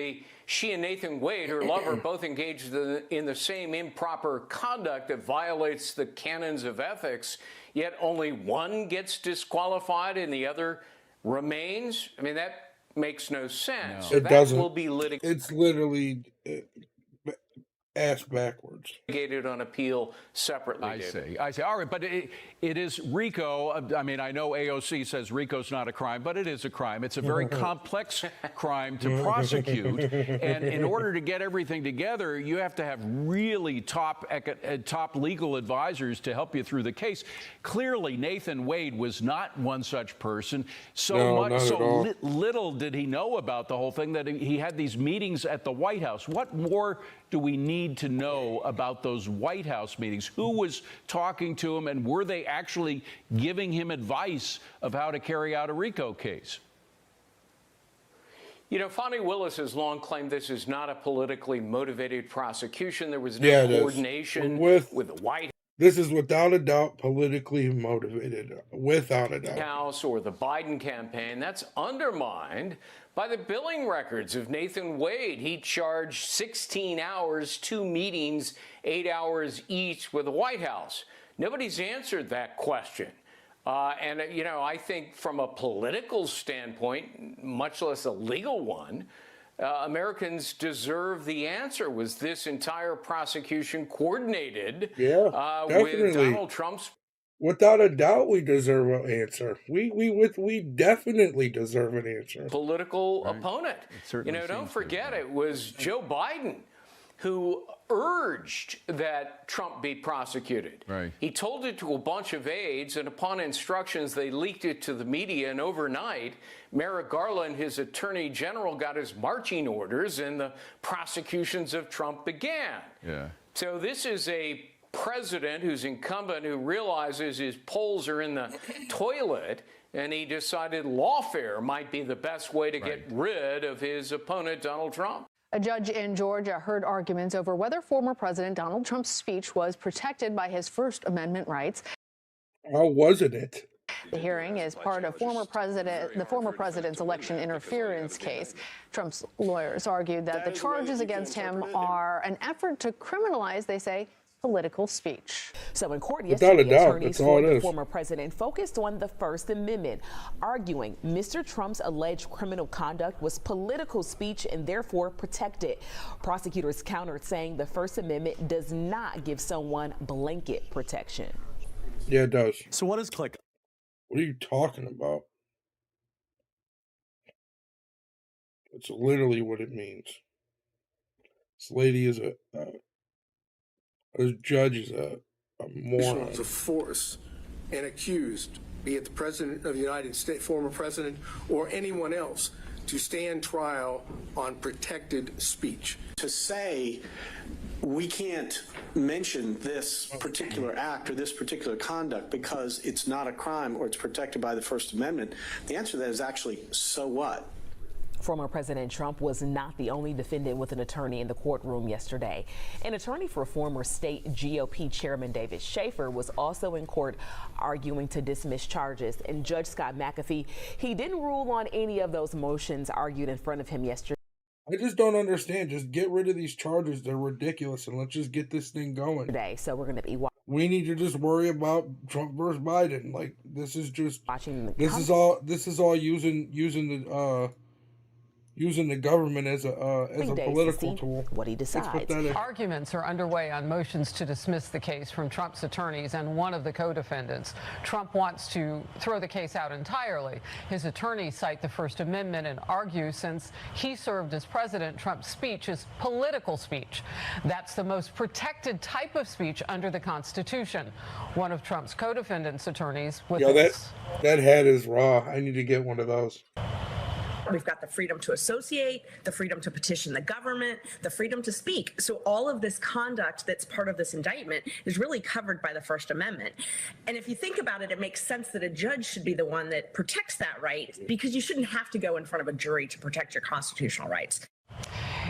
she and Nathan Wade, her lover, both engaged in the same improper conduct that violates the canons of ethics, yet only one gets disqualified and the other remains. I mean, that makes no sense. No. It doesn't. Will be litigated. It's literally ass backwards. Litigated on appeal separately. I see. All right, but it is RICO. I mean, I know AOC says RICO's not a crime, but it is a crime. It's a very complex crime to prosecute, and in order to get everything together, you have to have really top legal advisors to help you through the case. Clearly, Nathan Wade was not one such person. Little did he know about the whole thing that he had these meetings at the White House. What more do we need to know about those White House meetings? Who was talking to him, and were they actually giving him advice of how to carry out a RICO case? You know, Fani Willis has long claimed this is not a politically motivated prosecution. There was no coordination with the White House. This is without a doubt politically motivated, without a doubt. House or the Biden campaign. That's undermined by the billing records of Nathan Wade. He charged 16 hours, 2 meetings, 8 hours each with the White House. Nobody's answered that question. I think from a political standpoint, much less a legal one, Americans deserve the answer. Was this entire prosecution coordinated Yeah, definitely. with Donald Trump's? Without a doubt, we deserve an answer. We definitely deserve an answer. Political opponent. Don't forget, it was Joe Biden who urged that Trump be prosecuted. Right. He told it to a bunch of aides, and upon instructions, they leaked it to the media, and overnight, Merrick Garland, his attorney general, got his marching orders, and the prosecutions of Trump began. Yeah. So this is a president who's incumbent, who realizes his polls are in the toilet, and he decided lawfare might be the best way to get rid of his opponent, Donald Trump. A judge in Georgia heard arguments over whether former President Donald Trump's speech was protected by his First Amendment rights. How wasn't it? The hearing is part of the former president's election interference case. Trump's lawyers argued that the charges against him are an effort to criminalize, they say, political speech. So in court Without a yesterday, doubt, attorneys that's all for it the is. former president focused on the First Amendment, arguing Mr. Trump's alleged criminal conduct was political speech and therefore protected. Prosecutors countered, saying the First Amendment does not give someone blanket protection. Yeah, it does. So what is click? What are you talking about? That's literally what it means. This lady is this judge is a moron. Of force and accused, be it the President of the United States, former President, or anyone else, to stand trial on protected speech. To say we can't mention this particular act or this particular conduct because it's not a crime or it's protected by the First Amendment, the answer to that is actually, so what? Former President Trump was not the only defendant with an attorney in the courtroom yesterday. An attorney for former state GOP chairman David Schaefer was also in court arguing to dismiss charges. And Judge Scott McAfee, he didn't rule on any of those motions argued in front of him yesterday. I just don't understand. Just get rid of these charges. They're ridiculous, and let's just get this thing going. Today, so we're going to be we need to just worry about Trump versus Biden. Like, this is just watching. This is all using the government as a political tool. What he decides. Arguments are underway on motions to dismiss the case from Trump's attorneys and one of the co-defendants. Trump wants to throw the case out entirely. His attorneys cite the First Amendment and argue since he served as president, Trump's speech is political speech. That's the most protected type of speech under the Constitution. One of Trump's co-defendants' attorneys with that hat is raw. I need to get one of those. We've got the freedom to associate, the freedom to petition the government, the freedom to speak. So all of this conduct that's part of this indictment is really covered by the First Amendment. And if you think about it, it makes sense that a judge should be the one that protects that right, because you shouldn't have to go in front of a jury to protect your constitutional rights.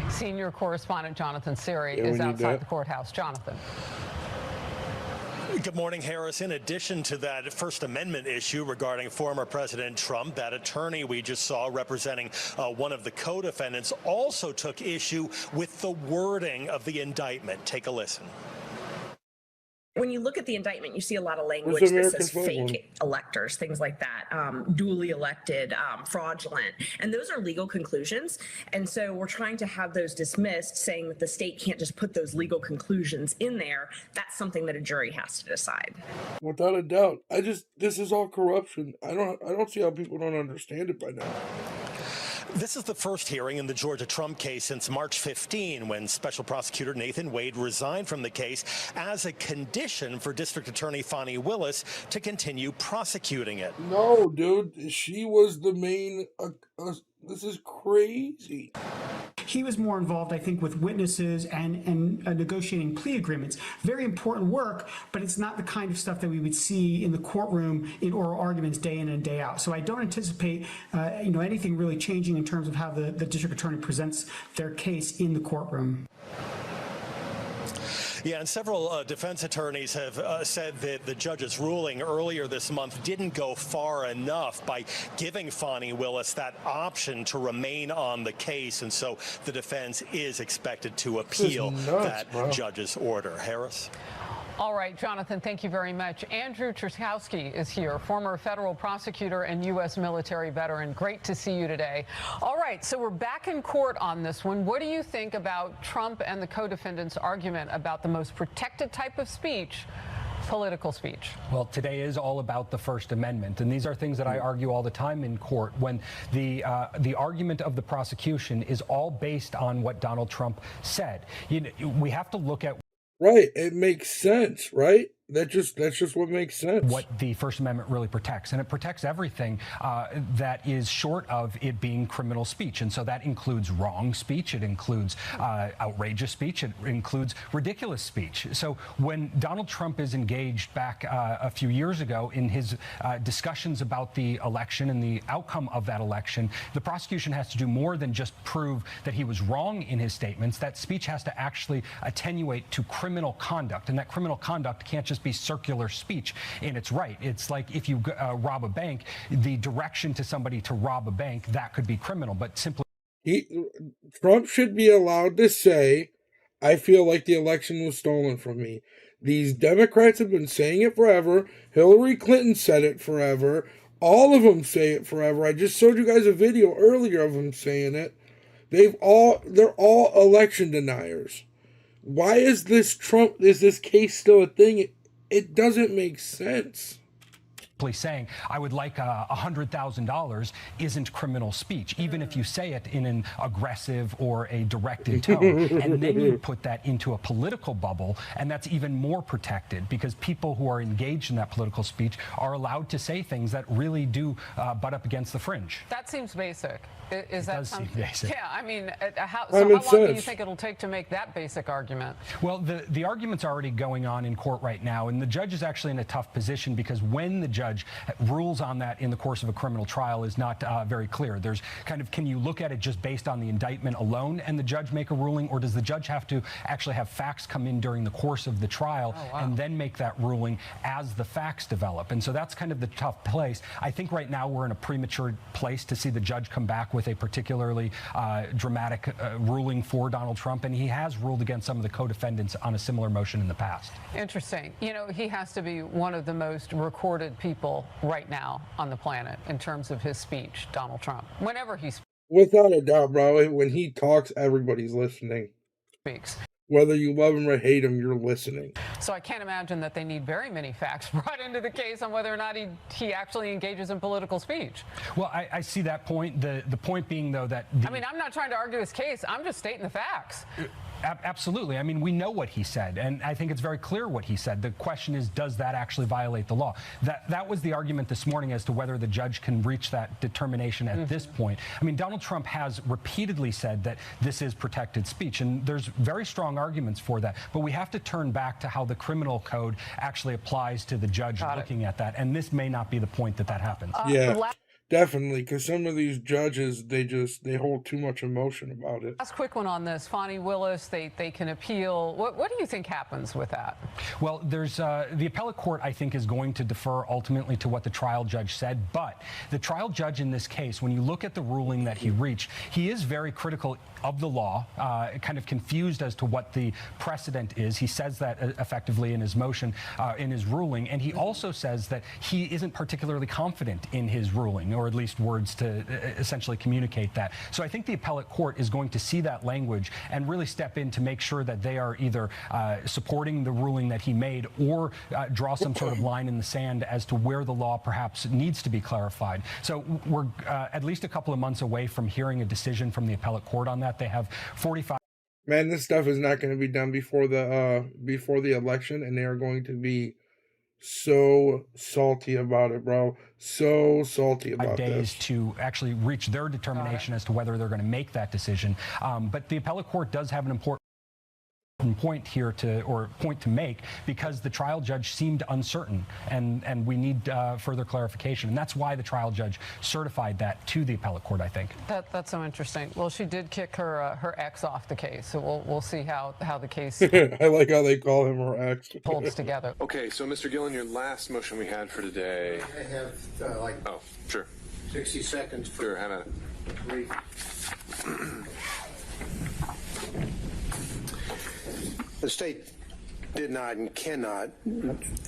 Senior correspondent Jonathan Siri is outside the courthouse. Jonathan. Good morning, Harris. In addition to that First Amendment issue regarding former President Trump, that attorney we just saw representing one of the co-defendants also took issue with the wording of the indictment. Take a listen. When you look at the indictment, you see a lot of language that says fake electors, things like that, duly elected, fraudulent. And those are legal conclusions. And so we're trying to have those dismissed, saying that the state can't just put those legal conclusions in there. That's something that a jury has to decide. Without a doubt. This is all corruption. I don't see how people don't understand it by now. This is the first hearing in the Georgia Trump case since March 15, when Special Prosecutor Nathan Wade resigned from the case as a condition for District Attorney Fani Willis to continue prosecuting it. No, dude. She was the main... this is crazy. He was more involved, I think, with witnesses and negotiating plea agreements. Very important work, but it's not the kind of stuff that we would see in the courtroom in oral arguments day in and day out. So I don't anticipate, anything really changing in terms of how the district attorney presents their case in the courtroom. Yeah, and several defense attorneys have said that the judge's ruling earlier this month didn't go far enough by giving Fani Willis that option to remain on the case, and so the defense is expected to appeal that judge's order. Harris? All right, Jonathan, thank you very much. Andrew Truskowski is here, former federal prosecutor and U.S. military veteran. Great to see you today. All right, so we're back in court on this one. What do you think about Trump and the co-defendants' argument about the most protected type of speech, political speech? Well, today is all about the First Amendment, and these are things that I argue all the time in court when the argument of the prosecution is all based on what Donald Trump said. We have to look at right. It makes sense, right? That's just what makes sense. What the First Amendment really protects, and it protects everything that is short of it being criminal speech, and so that includes wrong speech, it includes outrageous speech, it includes ridiculous speech. So when Donald Trump is engaged back a few years ago in his discussions about the election and the outcome of that election, the prosecution has to do more than just prove that he was wrong in his statements. That speech has to actually attenuate to criminal conduct, and that criminal conduct can't just be circular speech in its right. It's like if you rob a bank, the direction to somebody to rob a bank, that could be criminal, but simply Trump should be allowed to say, I feel like the election was stolen from me. These Democrats have been saying it forever. Hillary Clinton said it forever. All of them say it forever. I just showed you guys a video earlier of them saying it. They're all election deniers. Why is this case still a thing? It doesn't make sense. Saying I would like $100,000 isn't criminal speech, even if you say it in an aggressive or a directed tone, and then you put that into a political bubble, and that's even more protected because people who are engaged in that political speech are allowed to say things that really do butt up against the fringe. That seems basic. Is that something? Basic. Yeah, I mean, how long do you think it'll take to make that basic argument? Well, the argument's already going on in court right now, and the judge is actually in a tough position because when the judge rules on that in the course of a criminal trial is not very clear. There's kind of, can you look at it just based on the indictment alone and the judge make a ruling, or does the judge have to actually have facts come in during the course of the trial and then make that ruling as the facts develop? And so that's kind of the tough place. I think right now we're in a premature place to see the judge come back with a particularly dramatic ruling for Donald Trump, and he has ruled against some of the co-defendants on a similar motion in the past. Interesting. You know, he has to be one of the most recorded people right now on the planet in terms of his speech, Donald Trump. Whenever he speaks. Without a doubt, bro. When he talks, everybody's listening. Whether you love him or hate him, you're listening. So I can't imagine that they need very many facts brought into the case on whether or not he actually engages in political speech. Well, I see that point. The point being, though, that... I mean, I'm not trying to argue his case. I'm just stating the facts. Absolutely. I mean, we know what he said, and I think it's very clear what he said. The question is, does that actually violate the law? That was the argument this morning as to whether the judge can reach that determination at this point. I mean, Donald Trump has repeatedly said that this is protected speech, and there's very strong arguments for that. But we have to turn back to how the criminal code actually applies to the judge looking at that, and this may not be the point that happens. Yeah. Definitely, because some of these judges, they hold too much emotion about it. Last quick one on this. Fani Willis, they can appeal. What do you think happens with that? Well, there's the appellate court, I think, is going to defer ultimately to what the trial judge said. But the trial judge in this case, when you look at the ruling that he reached, he is very critical of the law, kind of confused as to what the precedent is. He says that effectively in his motion, in his ruling. And he also says that he isn't particularly confident in his ruling, or at least words to essentially communicate that. So I think the appellate court is going to see that language and really step in to make sure that they are either supporting the ruling that he made or draw some sort of line in the sand as to where the law perhaps needs to be clarified. So we're at least a couple of months away from hearing a decision from the appellate court on that. They have 45. Man, this stuff is not going to be done before the election, and they are going to be so salty about it, bro. So salty about days to actually reach their determination as to whether they're going to make that decision. But the appellate court does have an important point here to make, because the trial judge seemed uncertain, and we need further clarification, and that's why the trial judge certified that to the appellate court, I think. That's so interesting. Well, she did kick her ex off the case, so we'll see how the case I like how they call him her ex holds together. Okay, so Mr. Gillen, your last motion we had for today. I have 60 seconds for sure, Hannah. The state did not and cannot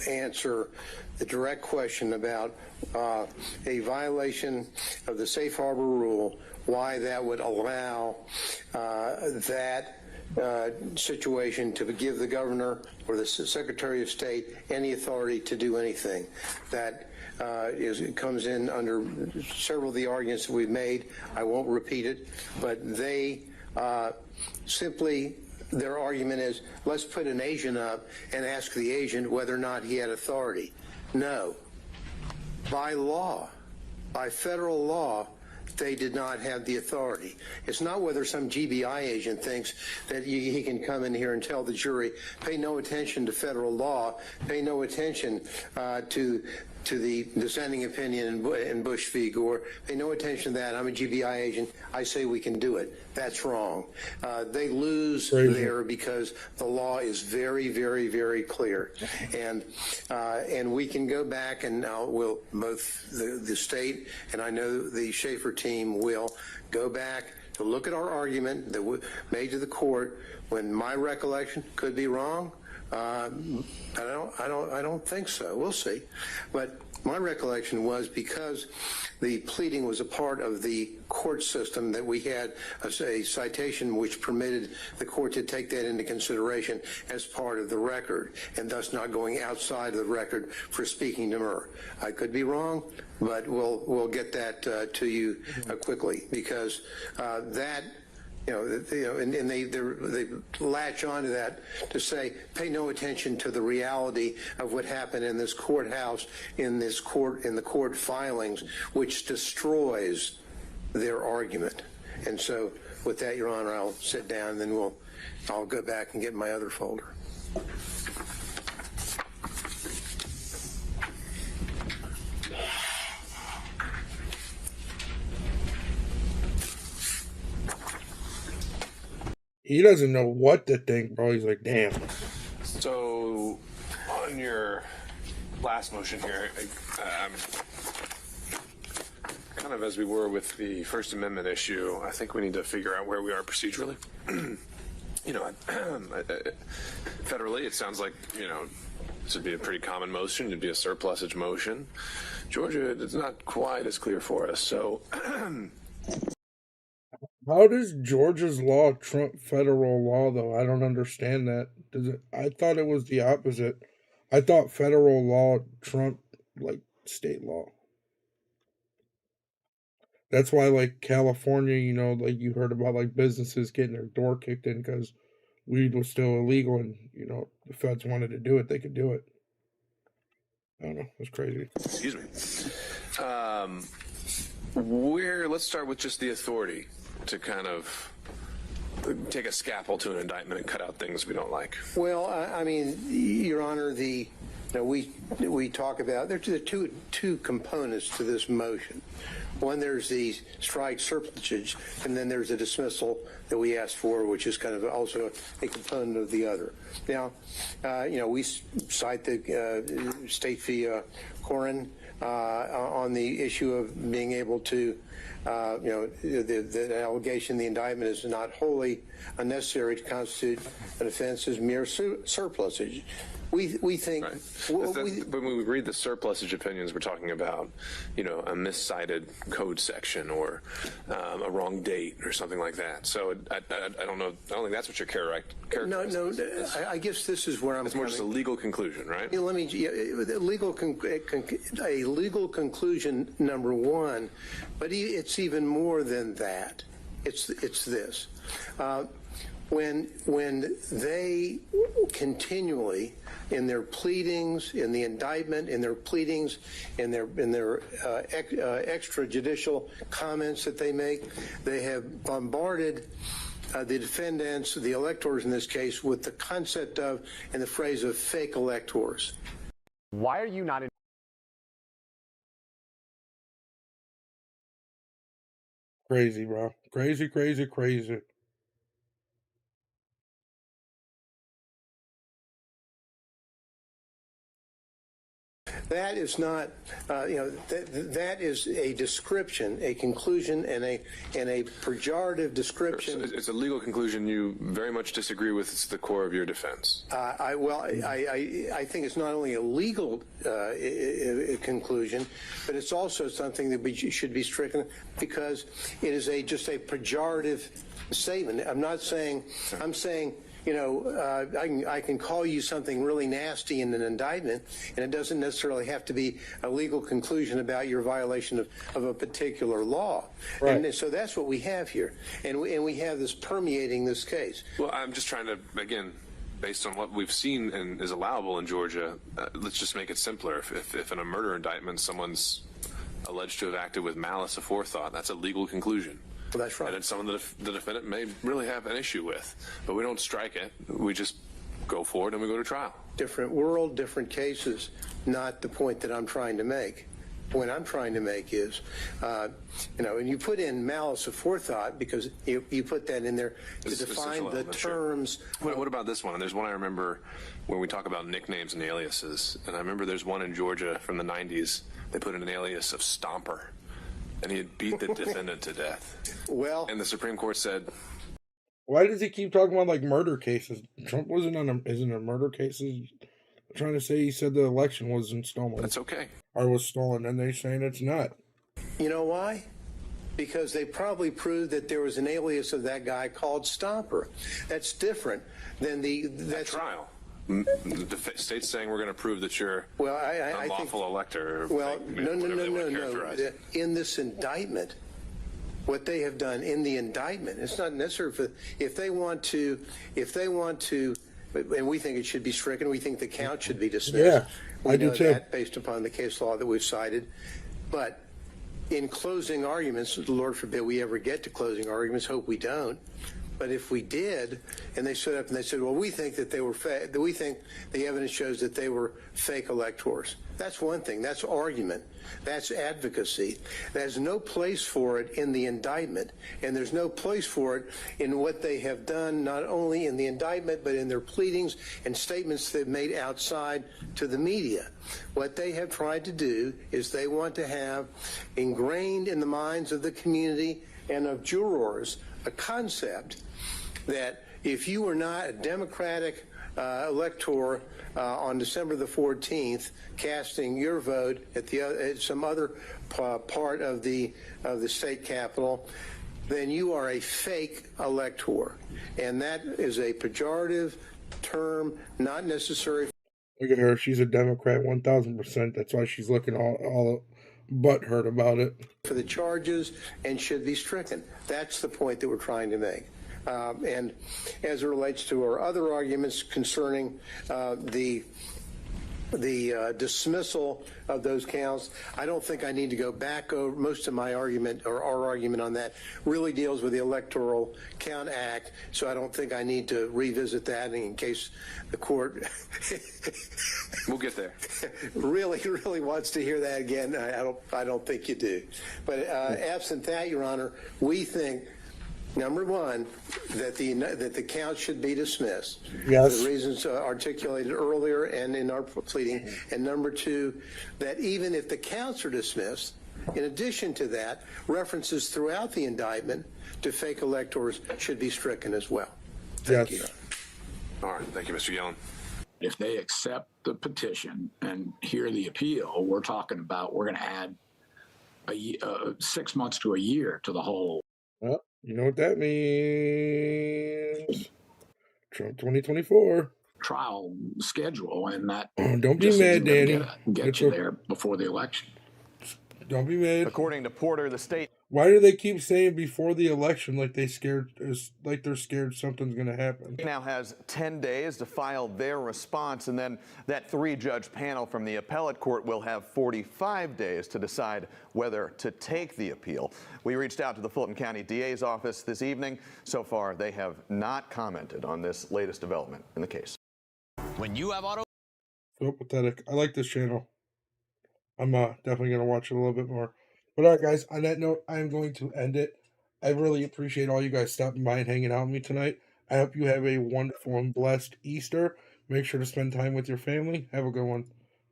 answer the direct question about a violation of the safe harbor rule, why that would allow that situation to give the governor or the Secretary of State any authority to do anything. That it comes in under several of the arguments that we've made. I won't repeat it, but they simply, their argument is, let's put an agent up and ask the agent whether or not he had authority. No. By law, by federal law, they did not have the authority. It's not whether some GBI agent thinks that he can come in here and tell the jury, pay no attention to federal law, pay no attention to the dissenting opinion in Bush v. Gore, pay no attention to that. I'm a GBI agent. I say we can do it. That's wrong. They lose there because the law is very, very, very clear. And we can go back and we'll both the state and I know the Schaefer team will go back to look at our argument that we made to the court when my recollection could be wrong. I don't think so. We'll see. But my recollection was because the pleading was a part of the court system that we had a citation which permitted the court to take that into consideration as part of the record and thus not going outside of the record for speaking to Murr. I could be wrong, but we'll get that to you quickly because that. And they latch onto that to say, pay no attention to the reality of what happened in this courthouse, in the court filings, which destroys their argument. And so, with that, Your Honor, I'll sit down and then I'll go back and get my other folder. He doesn't know what to think, bro. He's like, damn. So, on your last motion here, kind of as we were with the First Amendment issue, I think we need to figure out where we are procedurally. Federally, it sounds like, this would be a pretty common motion. It'd be a surplusage motion. Georgia, it's not quite as clear for us. So, how does Georgia's law trump federal law, though? I don't understand that. I thought it was the opposite. I thought federal law trumped, state law. That's why, California, you heard about, businesses getting their door kicked in because weed was still illegal and, the feds wanted to do it. They could do it. I don't know. It's crazy. Excuse me. Let's start with just the authority to kind of take a scalpel to an indictment and cut out things we don't like. Well, Your Honor, we talk about there are two components to this motion. One, there's the strike surplusage, and then there's a dismissal that we asked for, which is kind of also a component of the other. Now, we cite the State v. Corin on the issue of being able to the allegation, the indictment is not wholly unnecessary to constitute an offense as mere surplusage. We think... Right. When we read the surplusage opinions, we're talking about, a miscited code section or a wrong date or something like that. So I don't know. I don't think that's what you're characterizing. No. I guess this is where I'm. It's more just a legal conclusion, right? Let me. A legal conclusion, number one, but it's even more than that. It's this. When they continually, in their pleadings, in the indictment, in their pleadings, in their extrajudicial comments that they make, they have bombarded the defendants, the electors in this case, with the concept of, and the phrase of, fake electors. Why are you not in? Crazy, bro. Crazy. that is not, that is a description, a conclusion, and a pejorative description. It's a legal conclusion you very much disagree with. It's the core of your defense. I think it's not only a legal conclusion, but it's also something that should be stricken because it is just a pejorative statement. I'm not saying, I'm saying, I can call you something really nasty in an indictment, and it doesn't necessarily have to be a legal conclusion about your violation of a particular law. Right. And so that's what we have here, and we have this permeating this case. Well, I'm just trying to, again, based on what we've seen and is allowable in Georgia, let's just make it simpler. If in a murder indictment someone's alleged to have acted with malice aforethought, that's a legal conclusion. Well, that's right. And it's something that the defendant may really have an issue with. But we don't strike it. We just go forward and we go to trial. Different world, different cases, not the point that I'm trying to make. The point I'm trying to make is, and you put in malice aforethought because you put that in there to define the terms. Sure. What about this one? There's one I remember when we talk about nicknames and aliases. And I remember there's one in Georgia from the 90s. They put in an alias of Stomper. And he had beat the defendant to death. Well, and the Supreme Court said, why does he keep talking about like murder cases? Trump isn't a murder cases. I'm trying to say he said the election wasn't stolen. That's okay. Or was stolen, and they're saying it's not. You know why? Because they probably proved that there was an alias of that guy called Stomper. That's different than that trial. The state's saying we're going to prove that you're an unlawful elector. Well, no. In this indictment, what they have done in the indictment, it's not necessary if they want to, and we think it should be stricken. We think the count should be dismissed. Yeah, I do too. That based upon the case law that we've cited, but in closing arguments, Lord forbid we ever get to closing arguments. Hope we don't. But if we did, and they stood up and they said, well, we think that they were we think the evidence shows that they were fake electors. That's one thing. That's argument. That's advocacy. There's no place for it in the indictment, and there's no place for it in what they have done, not only in the indictment, but in their pleadings and statements they've made outside to the media. What they have tried to do is they want to have ingrained in the minds of the community and of jurors a concept that if you were not a Democratic elector on December the 14th, casting your vote at some other part of the state capitol, then you are a fake elector, and that is a pejorative term, not necessary. Look at her; she's a Democrat, 1,000%. That's why she's looking all butthurt about it. For the charges and should be stricken. That's the point that we're trying to make. And as it relates to our other arguments concerning the dismissal of those counts, I don't think I need to go back over most of my argument, or our argument on that really deals with the Electoral Count Act, so I don't think I need to revisit that in case the court we'll get there. really wants to hear that again. I don't think you do. But absent that, Your Honor, we think, number one, that the count should be dismissed. Yes. For the reasons articulated earlier and in our pleading. And number two, that even if the counts are dismissed, in addition to that, references throughout the indictment to fake electors should be stricken as well. Thank you. All right. Thank you, Mr. Yellen. If they accept the petition and hear the appeal, we're talking about we're going to add 6 months to a year to the whole. Well, you know what that means. Trump 2024. Trial schedule, and that don't be mad, Danny. Get you there before the election. Don't be mad. According to Porter, the state. Why do they keep saying before the election like they're scared something's going to happen? Now has 10 days to file their response, and then that 3-judge panel from the appellate court will have 45 days to decide whether to take the appeal. We reached out to the Fulton County DA's office this evening. So far, they have not commented on this latest development in the case. When you have auto. So pathetic. I like this channel. I'm definitely going to watch it a little bit more. But all right, guys, on that note, I'm going to end it. I really appreciate all you guys stopping by and hanging out with me tonight. I hope you have a wonderful and blessed Easter. Make sure to spend time with your family. Have a good one.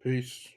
Peace.